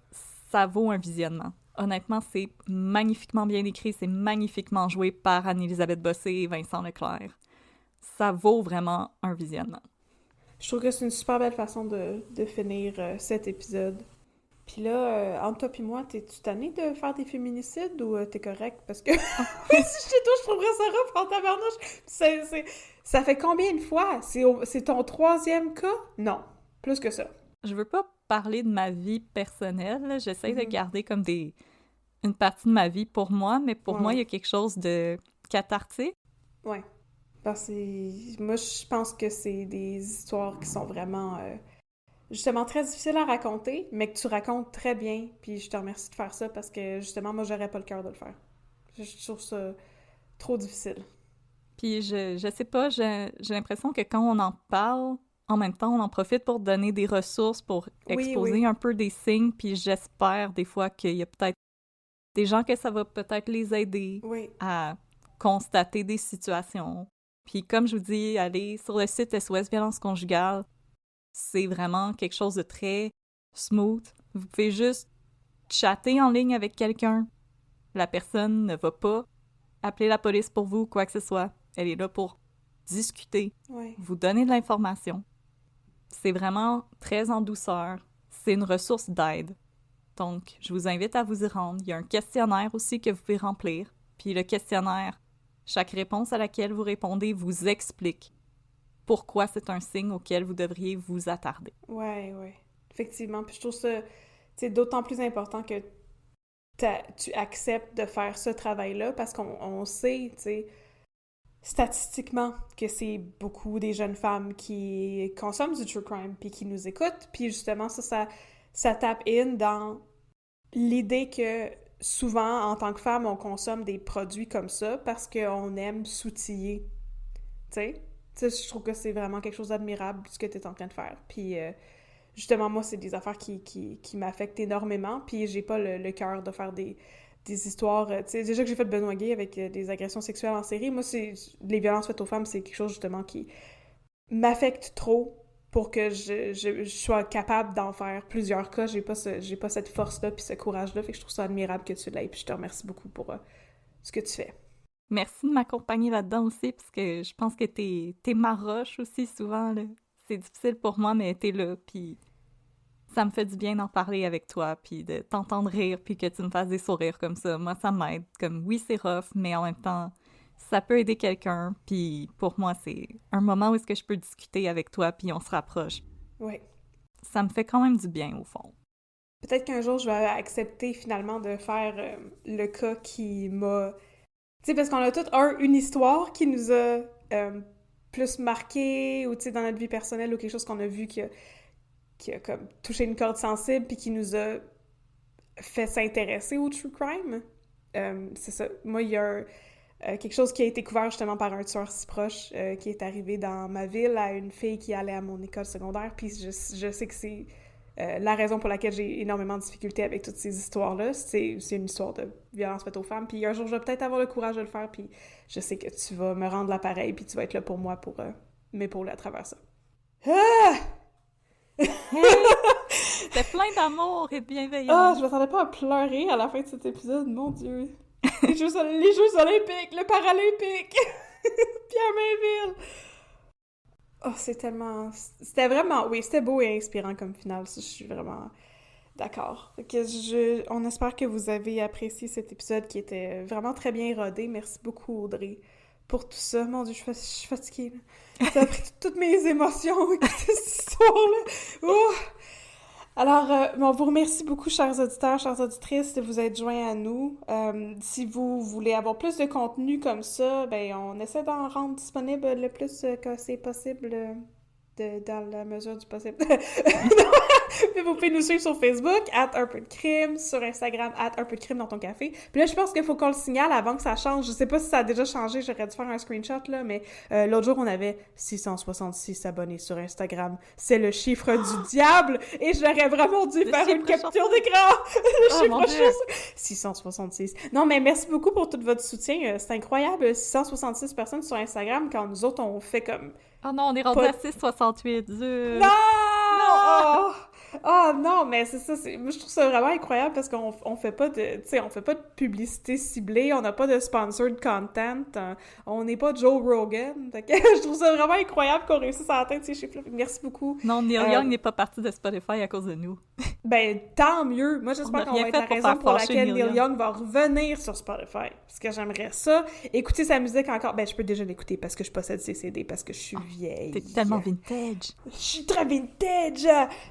ça vaut un visionnement. Honnêtement, c'est magnifiquement bien écrit, c'est magnifiquement joué par Anne-Élisabeth Bossé et Vincent Leclerc. Ça vaut vraiment un visionnement. Je trouve que c'est une super belle façon de finir cet épisode. Puis là, entre toi et moi, t'es-tu tannée de faire des féminicides ou t'es correct? Parce que si chez toi, je trouverais ça rough en tabarnouche. Ça fait combien de fois? C'est ton 3e cas? Non, plus que ça. Je veux pas parler de ma vie personnelle. J'essaie de garder comme une partie de ma vie pour moi, mais pour moi, il y a quelque chose de cathartique. Ouais. Parce que moi, je pense que c'est des histoires qui sont vraiment... justement très difficile à raconter, mais que tu racontes très bien. Puis je te remercie de faire ça parce que justement, moi, j'aurais pas le cœur de le faire. Je trouve ça trop difficile. Puis je sais pas, j'ai l'impression que quand on en parle, en même temps, on en profite pour donner des ressources, pour exposer un peu des signes. Puis j'espère des fois qu'il y a peut-être des gens que ça va peut-être les aider à constater des situations. Puis comme je vous dis, allez sur le site SOS Violence Conjugale. C'est vraiment quelque chose de très smooth. Vous pouvez juste chatter en ligne avec quelqu'un. La personne ne va pas appeler la police pour vous, quoi que ce soit. Elle est là pour discuter, vous donner de l'information. C'est vraiment très en douceur. C'est une ressource d'aide. Donc, je vous invite à vous y rendre. Il y a un questionnaire aussi que vous pouvez remplir. Puis le questionnaire, chaque réponse à laquelle vous répondez vous explique pourquoi c'est un signe auquel vous devriez vous attarder. Ouais. Effectivement. Puis je trouve ça d'autant plus important que tu acceptes de faire ce travail-là parce qu'on sait, statistiquement, que c'est beaucoup des jeunes femmes qui consomment du true crime puis qui nous écoutent. Puis justement, ça tape in dans l'idée que souvent, en tant que femme, on consomme des produits comme ça parce qu'on aime s'outiller. Tu sais, je trouve que c'est vraiment quelque chose d'admirable ce que tu es en train de faire. Puis justement, moi, c'est des affaires qui m'affectent énormément. Puis j'ai pas le cœur de faire des histoires... tu sais, déjà que j'ai fait Benoît Gay avec des agressions sexuelles en série, moi, les violences faites aux femmes, c'est quelque chose justement qui m'affecte trop pour que je sois capable d'en faire plusieurs cas. J'ai pas cette force-là puis ce courage-là, fait que je trouve ça admirable que tu l'aies, puis je te remercie beaucoup pour ce que tu fais. Merci de m'accompagner là-dedans aussi, parce que je pense que t'es ma roche aussi souvent, là. C'est difficile pour moi, mais t'es là, puis ça me fait du bien d'en parler avec toi, puis de t'entendre rire, puis que tu me fasses des sourires comme ça. Moi, ça m'aide. Comme, oui, c'est rough, mais en même temps, ça peut aider quelqu'un, puis pour moi, c'est un moment où est-ce que je peux discuter avec toi, puis on se rapproche. Oui. Ça me fait quand même du bien, au fond. Peut-être qu'un jour, je vais accepter finalement de faire le cas qui m'a... Tu sais, parce qu'on a tous une histoire qui nous a plus marqué, ou tu sais, dans notre vie personnelle, ou quelque chose qu'on a vu qui a comme touché une corde sensible, puis qui nous a fait s'intéresser au true crime. C'est ça. Moi, il y a quelque chose qui a été couvert justement par un tueur si proche qui est arrivé dans ma ville à une fille qui allait à mon école secondaire, puis je sais que c'est la raison pour laquelle j'ai énormément de difficultés avec toutes ces histoires-là. C'est une histoire de violence faite aux femmes, puis un jour, je vais peut-être avoir le courage de le faire, puis je sais que tu vas me rendre l'appareil, puis tu vas être là pour moi pour m'épauler à travers ça. Ah! C'était plein d'amour et de bienveillance. Ah, je m'attendais pas à pleurer à la fin de cet épisode, mon Dieu. Les Jeux olympiques, le Paralympique, Pierre Mainville. Oh, c'était vraiment... Oui, c'était beau et inspirant comme finale, ça, je suis vraiment d'accord. On espère que vous avez apprécié cet épisode qui était vraiment très bien rodé. Merci beaucoup, Audrey, pour tout ça. Mon Dieu, je suis fatiguée, là. Ça a pris toutes mes émotions, écouter cette histoire-là. Oh! Alors, on vous remercie beaucoup, chers auditeurs, chères auditrices, de vous être joints à nous. Si vous voulez avoir plus de contenu comme ça, ben on essaie d'en rendre disponible le plus que c'est possible dans la mesure du possible. Puis vous pouvez nous suivre sur Facebook, @unpeudecrime, sur Instagram, @unpeudecrime dans ton café. Puis là, je pense qu'il faut qu'on le signale avant que ça change. Je sais pas si ça a déjà changé, j'aurais dû faire un screenshot, là, mais l'autre jour, on avait 666 abonnés sur Instagram. C'est le chiffre du diable! Et j'aurais vraiment dû faire une capture d'écran! Le chiffre juste 666. Non, mais merci beaucoup pour tout votre soutien. C'est incroyable, 666 personnes sur Instagram, quand nous autres, on fait comme... Oh non, on est rendu à 668. Non! Non! Oh non, mais c'est ça, moi je trouve ça vraiment incroyable parce qu'on fait pas de publicité ciblée, on n'a pas de sponsored content, on n'est pas Joe Rogan, je trouve ça vraiment incroyable qu'on réussisse à atteindre ces chiffres-là. Merci beaucoup. Non, Neil Young n'est pas parti de Spotify à cause de nous. Ben, tant mieux. Moi, j'espère qu'on va être la raison pour laquelle Neil Young va revenir sur Spotify, parce que j'aimerais ça. Écouter sa musique encore, ben je peux déjà l'écouter parce que je possède ses CD, parce que je suis vieille. T'es tellement vintage. Je suis très vintage!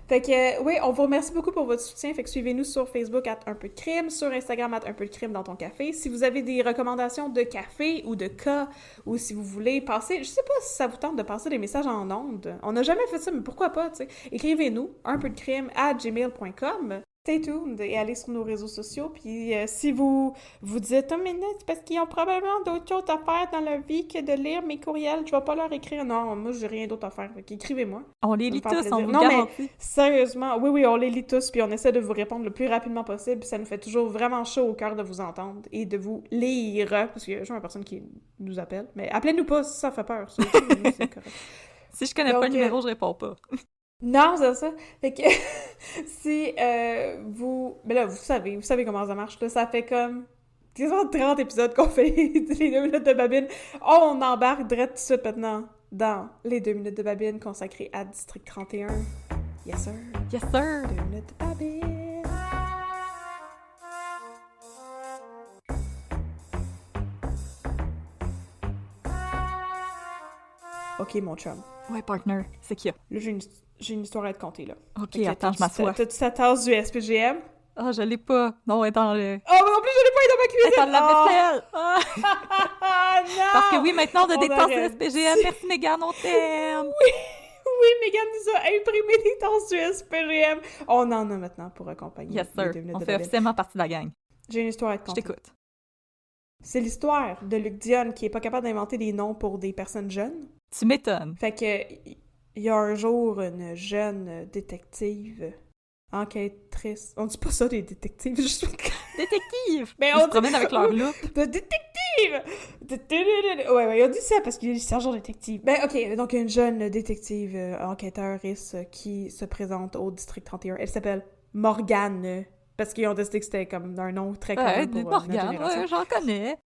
Fait que oui, on vous remercie beaucoup pour votre soutien. Fait que suivez-nous sur Facebook @unpeudecrime, sur Instagram @unpeudecrime dans ton café. Si vous avez des recommandations de café ou de cas, ou si vous voulez passer, je sais pas si ça vous tente de passer des messages en ondes. On n'a jamais fait ça, mais pourquoi pas, tu sais. Écrivez-nous, unpeudecrime@gmail.com. Stay tuned et allez sur nos réseaux sociaux. Puis si vous dites « Oh, mais non, c'est parce qu'ils ont probablement d'autres choses à faire dans leur vie que de lire mes courriels. Je vais pas leur écrire. » Non, moi, j'ai rien d'autre à faire. Donc, écrivez-moi. On les lit tous, on vous non, garantit. Mais sérieusement, oui, on les lit tous. Puis on essaie de vous répondre le plus rapidement possible. Puis ça nous fait toujours vraiment chaud au cœur de vous entendre et de vous lire. Parce qu'il y a toujours une personne qui nous appelle. Mais appelez-nous pas si ça fait peur. C'est correct. Si je connais pas le numéro, je réponds pas. Non, c'est ça. Fait que si vous... Mais là, vous savez comment ça marche, là. Ça fait comme 30 épisodes qu'on fait les 2 minutes de babine. On embarque direct tout de suite maintenant dans les 2 minutes de babine consacrées à District 31. Yes, sir. Yes, sir. 2 minutes de babine. OK, mon chum. Ouais, partner, c'est qui? Là, j'ai une histoire à te conter, là. OK, attends, je m'assois. T'as-tu ta tasse du SPGM? Ah, je l'ai pas. Non, elle est dans le... Oh, mais en plus, je l'ai pas, elle est dans ma cuisine! Elle est dans la vaisselle! Ah. Non! Parce que oui, maintenant, on a des tasses de arrête. SPGM. Merci, Mégane, on t'aime! Oui, Mégane nous a imprimé des tasses du SPGM. On en a maintenant pour accompagner. Yes, sir. On fait officiellement partie de la gang. J'ai une histoire à te Je conter. t'écoute. C'est l'histoire de Luc Dionne qui est pas capable d'inventer des noms pour des personnes jeunes. Tu m'étonnes. Fait que, il y a un jour une jeune détective, enquêtrice. On dit pas ça des détectives, je suis... Détective! Mais Ils se promènent avec leur loupe. De détective! détective! Ouais, ils ont dit ça parce qu'il est sergent détective. Ben, ok, donc une jeune détective enquêteuriste qui se présente au district 31. Elle s'appelle Morgane, parce qu'ils ont décidé que c'était comme un nom très commun pour notre Morgane, génération. ouais, j'en connais.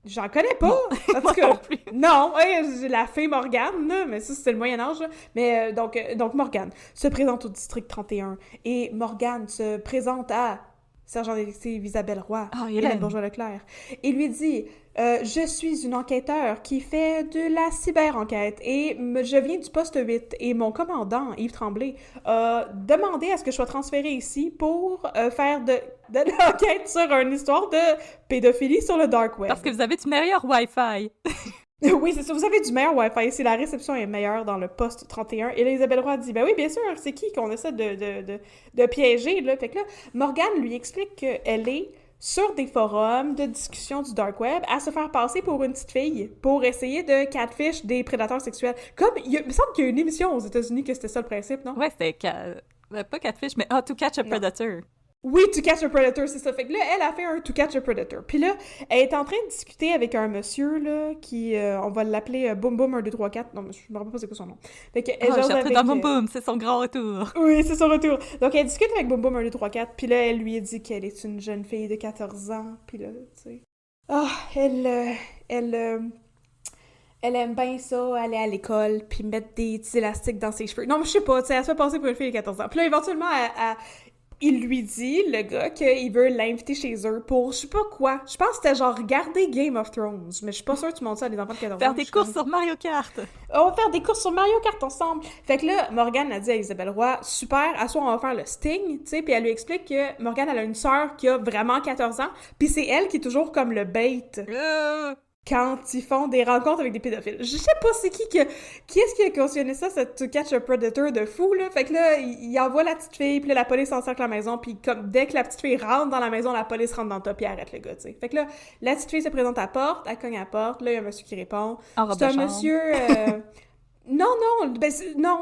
J'en connais pas! En tout cas, non, ouais, j'ai la fée Morgane, là, mais ça, c'était le Moyen-Âge. Mais donc Morgane se présente au district 31 et Morgane se présente à sergent détective Isabelle Roy, Hélène Bourgeois-Leclerc, et lui dit je suis une enquêteur qui fait de la cyber-enquête et je viens du poste 8 et mon commandant, Yves Tremblay, a demandé à ce que je sois transférée ici pour faire de l'enquête sur une histoire de pédophilie sur le dark web. Parce que vous avez du meilleur Wi-Fi. Oui, c'est ça, vous avez du meilleur Wi-Fi, si la réception est meilleure dans le poste 31. Et là, Isabelle Roy dit, ben oui, bien sûr, c'est qui qu'on essaie de piéger, là? Fait que là, Morgane lui explique qu'elle est sur des forums de discussion du dark web à se faire passer pour une petite fille pour essayer de catfish des prédateurs sexuels. Comme, il me semble qu'il y a une émission aux États-Unis que c'était ça le principe, non? Ouais, c'était pas catfish, mais To Catch a Predator. Oui, To Catch a Predator, c'est ça. Fait que là, elle a fait un To Catch a Predator. Puis là, elle est en train de discuter avec un monsieur, là, qui, on va l'appeler Boom Boom 1, 2, 3, 4. Non, mais je me rappelle pas c'est quoi son nom. Fait que elle j'ai entré dans Boom Boom, c'est son grand retour. Oui, c'est son retour. Donc, elle discute avec Boom Boom 1, 2, 3, 4. Puis là, elle lui a dit qu'elle est une jeune fille de 14 ans. Puis là, tu sais... Elle aime bien ça, aller à l'école, puis mettre des petits élastiques dans ses cheveux. Non, mais je sais pas, tu sais, elle se fait passer pour une fille de 14 ans. Puis là, éventuellement, il lui dit, le gars, qu'il veut l'inviter chez eux pour, je sais pas quoi. Je pense que c'était genre regarder Game of Thrones, mais je suis pas sûre que tu montres ça à des enfants de 14 ans. Faire des courses sur Mario Kart. On va faire des courses sur Mario Kart ensemble. Fait que là, Morgane a dit à Isabelle Roy, super, à soi on va faire le Sting, tu sais, puis elle lui explique que Morgane, elle a une sœur qui a vraiment 14 ans, puis c'est elle qui est toujours comme le bait. Quand ils font des rencontres avec des pédophiles. Je sais pas c'est qui est-ce qui a cautionné ça, cette To Catch a Predator de fou, là. Fait que là, il envoie la petite fille, puis là, la police encercle la maison, puis comme dès que la petite fille rentre dans la maison, la police rentre dans le tas, puis arrête le gars, tu sais. Fait que là, la petite fille se présente à la porte, elle cogne à la porte, là, il y a un monsieur qui répond. C'est un monsieur... Non,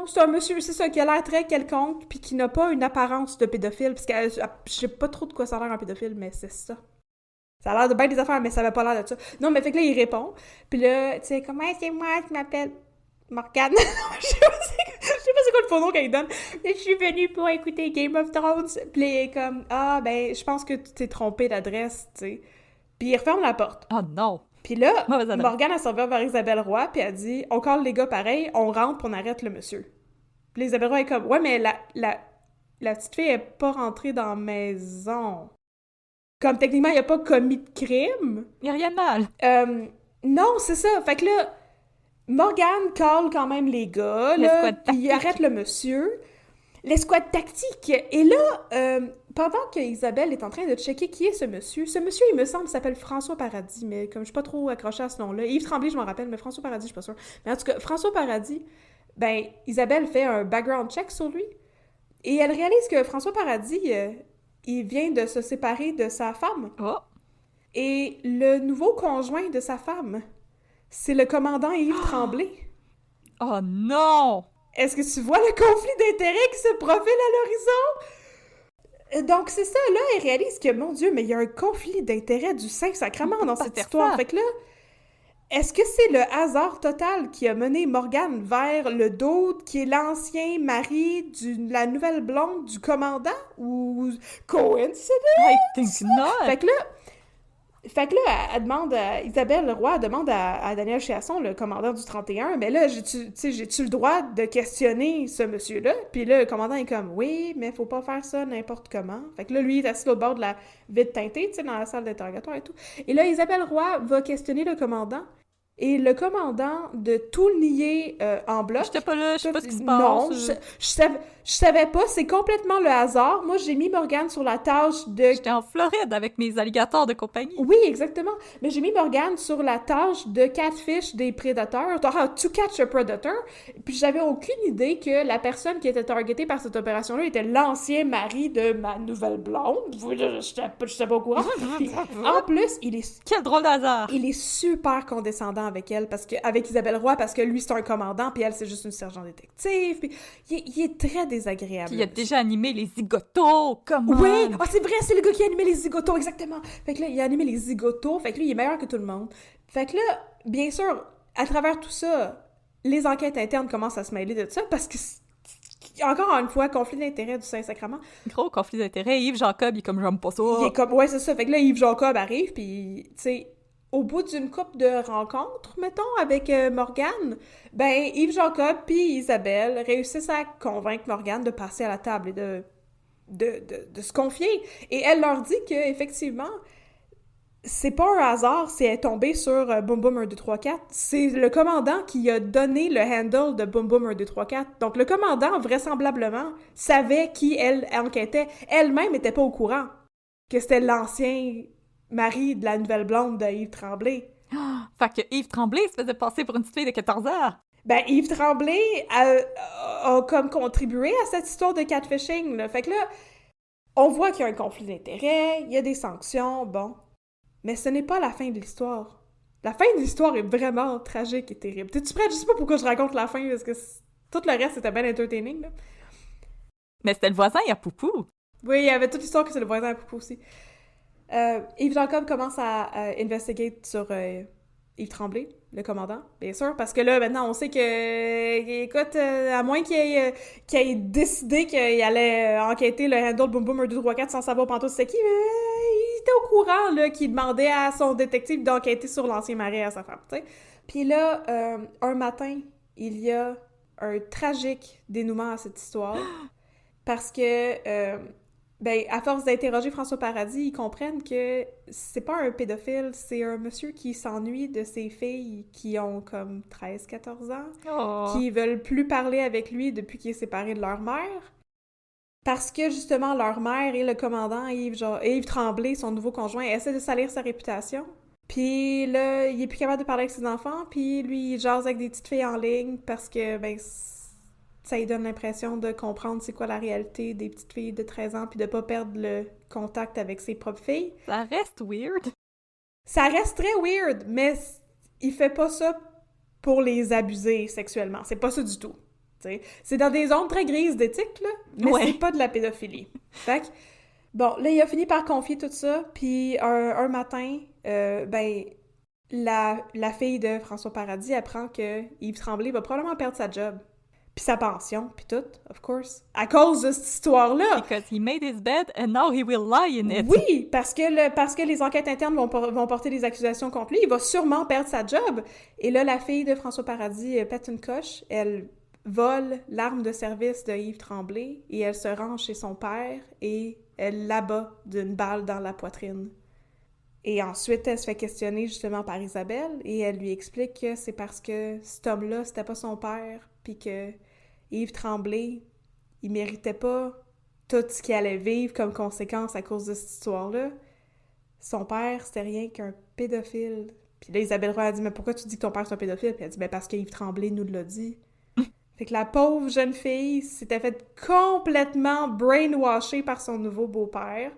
c'est un monsieur, c'est ça, qui a l'air très quelconque, puis qui n'a pas une apparence de pédophile, parce que je sais pas trop de quoi ça a l'air un pédophile, mais c'est ça. Ça a l'air de bien des affaires, mais ça avait pas l'air de ça. Non, mais fait que là, il répond. Puis là, tu sais, comment c'est moi, je m'appelle Morgane. Je sais pas c'est quoi le faux nom qu'il donne. Je suis venue pour écouter Game of Thrones. Puis là, il est comme, je pense que tu t'es trompé d'adresse, tu sais. Puis il referme la porte. Oh non! Puis là, Morgane, elle s'en va vers Isabelle Roy, puis elle dit, on colle les gars pareil, on rentre, puis on arrête le monsieur. Puis Isabelle Roy est comme, ouais, mais la petite fille est pas rentrée dans la maison. Comme, techniquement, il a pas commis de crime. Il y a rien de mal. Non, c'est ça. Fait que là, Morgane colle quand même les gars, là, puis il arrête le monsieur. L'escouade tactique. Et là, pendant que Isabelle est en train de checker qui est ce monsieur, il me semble, s'appelle François Paradis, mais comme je suis pas trop accrochée à ce nom-là. Yves Tremblay, je m'en rappelle, mais François Paradis, je suis pas sûre. Mais en tout cas, François Paradis, ben, Isabelle fait un background check sur lui, et elle réalise que François Paradis... il vient de se séparer de sa femme. Oh. Et le nouveau conjoint de sa femme, c'est le commandant Yves Tremblay. Oh non! Est-ce que tu vois le conflit d'intérêts qui se profile à l'horizon? Donc, c'est ça, là, elle réalise que, mon Dieu, mais il y a un conflit d'intérêts du Saint-Sacrement dans cette histoire. Fait que là, est-ce que c'est le hasard total qui a mené Morgane vers le dude qui est l'ancien mari de la nouvelle blonde du commandant? Ou coincidence? I think not! Fait que là, elle demande Isabelle Roy demande à Daniel Chiasson, le commandant du 31, mais là, j'ai-tu le droit de questionner ce monsieur-là? Puis là, le commandant est comme, oui, mais faut pas faire ça n'importe comment. Fait que là, lui, il est assis au bord de la vitre teintée, tu sais, dans la salle d'interrogatoire et tout. Et là, Isabelle Roy va questionner le commandant. Et le commandant de tout le nier en bloc... J'étais pas là, je sais pas ce qui se passe. Non, je savais pas, c'est complètement le hasard. Moi, j'ai mis Morgane sur la tâche de... J'étais en Floride avec mes alligators de compagnie. Oui, exactement. Mais j'ai mis Morgane sur la tâche de catfish des prédateurs, to catch a predator. Puis j'avais aucune idée que la personne qui était targetée par cette opération-là était l'ancien mari de ma nouvelle blonde. J'étais pas au courant. Puis, en plus, Quel drôle de hasard! Il est super condescendant avec elle, avec Isabelle Roy, parce que lui, c'est un commandant, puis elle, c'est juste une sergent détective, puis il est très désagréable. Puis il a déjà animé les zigotos, comment? Oui! Ah, c'est vrai, c'est le gars qui a animé les zigotos, exactement! Fait que là, il a animé les zigotos, fait que lui, il est meilleur que tout le monde. Fait que là, bien sûr, à travers tout ça, les enquêtes internes commencent à se mêler de ça, parce que, encore une fois, conflit d'intérêt du Saint-Sacrement. Gros conflit d'intérêt, Yves Jacob, il est comme « j'aime pas ça ». Il est comme, ouais, c'est ça. Fait que là, Yves Jacob arrive, puis, tu sais, au bout d'une couple de rencontres, mettons, avec Morgane, ben, Yves Jacob puis Isabelle réussissent à convaincre Morgane de passer à la table et de se confier. Et elle leur dit que effectivement, c'est pas un hasard si elle est tombée sur Boom Boom 1, 2, 3, 4. C'est le commandant qui a donné le handle de Boom Boom 1, 2, 3, 4. Donc le commandant, vraisemblablement, savait qui elle enquêtait. Elle-même n'était pas au courant que c'était l'ancien mari de la nouvelle blonde de Yves Tremblay. Fait que Yves Tremblay se faisait passer pour une petite fille de 14 ans. Ben, Yves Tremblay a comme contribué à cette histoire de catfishing, là. Fait que là, on voit qu'il y a un conflit d'intérêts, il y a des sanctions, bon. Mais ce n'est pas la fin de l'histoire. La fin de l'histoire est vraiment tragique et terrible. T'es-tu prête? Je sais pas pourquoi je raconte la fin, parce que tout le reste, c'était bien entertaining, là. Mais c'était le voisin à Poupou. Oui, il y avait toute l'histoire que c'est le voisin à Poupou aussi. Yves Jacob commence à investigate sur Yves Tremblay, le commandant, bien sûr, parce que là, maintenant, on sait que, écoute, à moins qu'il ait décidé qu'il allait enquêter le handle Boom Boom 1, 2, 3, 4 sans savoir pantoute c'était qui, il était au courant, là, qu'il demandait à son détective d'enquêter sur l'ancien mari à sa femme, tu sais. Puis là, un matin, il y a un tragique dénouement à cette histoire, parce que... ben, à force d'interroger François Paradis, ils comprennent que c'est pas un pédophile, c'est un monsieur qui s'ennuie de ses filles qui ont comme 13-14 ans, qui veulent plus parler avec lui depuis qu'il est séparé de leur mère, parce que justement leur mère et le commandant Yves Tremblay, son nouveau conjoint, essaient de salir sa réputation. Puis là, il est plus capable de parler avec ses enfants, puis lui, il jase avec des petites filles en ligne parce que, ben, ça lui donne l'impression de comprendre c'est quoi la réalité des petites filles de 13 ans puis de pas perdre le contact avec ses propres filles. Ça reste weird. Ça reste très weird, mais il fait pas ça pour les abuser sexuellement. C'est pas ça du tout. T'sais. C'est dans des zones très grises d'éthique, là, mais c'est pas de la pédophilie. Fait que, bon, là, il a fini par confier tout ça, puis un matin, ben, la fille de François Paradis apprend que Yves Tremblay va probablement perdre sa job. Puis sa pension, puis tout, of course. À cause de cette histoire-là. Because he made his bed and now he will lie in it. Oui, parce que les enquêtes internes vont porter des accusations contre lui. Il va sûrement perdre sa job. Et là, la fille de François Paradis pète une coche. Elle vole l'arme de service de Yves Tremblay et elle se rend chez son père et elle l'abat d'une balle dans la poitrine. Et ensuite, elle se fait questionner justement par Isabelle et elle lui explique que c'est parce que cet homme-là, c'était pas son père, puis que Yves Tremblay, il méritait pas tout ce qu'il allait vivre comme conséquence à cause de cette histoire-là. Son père, c'était rien qu'un pédophile. Puis là, Isabelle Roy a dit « Mais pourquoi tu dis que ton père c'est un pédophile? » Puis elle a dit « Ben parce que Yves Tremblay nous l'a dit. » Fait que la pauvre jeune fille s'était faite complètement brainwashée par son nouveau beau-père,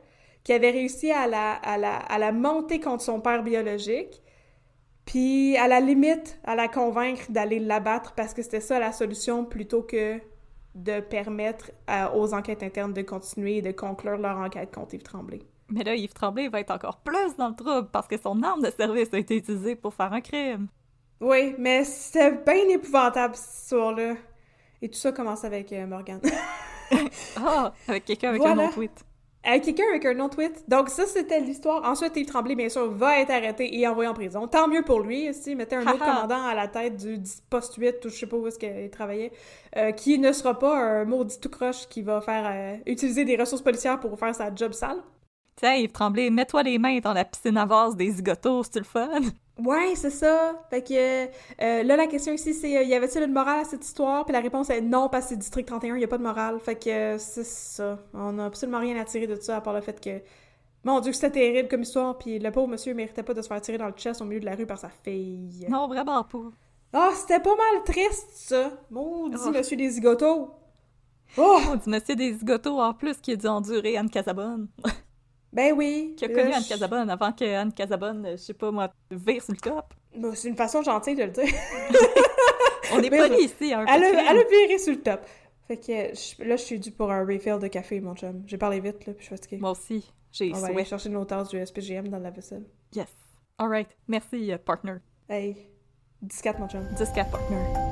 qui avait réussi à la monter contre son père biologique, puis à la limite, à la convaincre d'aller l'abattre parce que c'était ça la solution plutôt que de permettre aux enquêtes internes de continuer et de conclure leur enquête contre Yves Tremblay. Mais là, Yves Tremblay va être encore plus dans le trouble parce que son arme de service a été utilisée pour faire un crime. Oui, mais c'était bien épouvantable cette histoire-là. Et tout ça commence avec Morgane. Avec quelqu'un avec un nom tweet. Quelqu'un avec un nom tweet. Donc ça, c'était l'histoire. Ensuite, Yves Tremblay, bien sûr, va être arrêté et envoyé en prison. Tant mieux pour lui, aussi. Mettez un autre commandant à la tête du poste 8 ou je sais pas où est-ce qu'il travaillait, qui ne sera pas un maudit tout croche qui va faire utiliser des ressources policières pour faire sa job sale. Tiens, Yves Tremblay, mets-toi les mains dans la piscine à vase des zigotos, c'est-tu le fun? Ouais, c'est ça. Fait que là, la question ici, c'est y avait-il une morale à cette histoire? Puis la réponse est non, parce que c'est District 31, il y a pas de morale. Fait que c'est ça. On n'a absolument rien à tirer de ça, à part le fait que, mon Dieu, c'était terrible comme histoire, puis le pauvre monsieur méritait pas de se faire tirer dans le chest au milieu de la rue par sa fille. Non, vraiment pas. Ah, c'était pas mal triste, ça. Maudit monsieur des zigotos. Oh! Maudit monsieur des zigotos, en plus, qui a dû endurer Anne Casabonne. Ben oui. Qui a connu Anne Casabonne avant que Anne Casabonne, je sais pas moi, vire sur le top. Bon, c'est une façon gentille de le dire. On est poli ici, hein, Elle Catherine. a viré sur le top. Fait que là, je suis due pour un refill de café, mon chum. J'ai parlé vite, là, puis je suis fatiguée. Moi aussi, j'ai On va aller souhait. chercher nos tasses du SPGM dans la vaisselle. Yes. Alright. Merci, partner. Hey, 10-4, mon chum. 10-4, partner.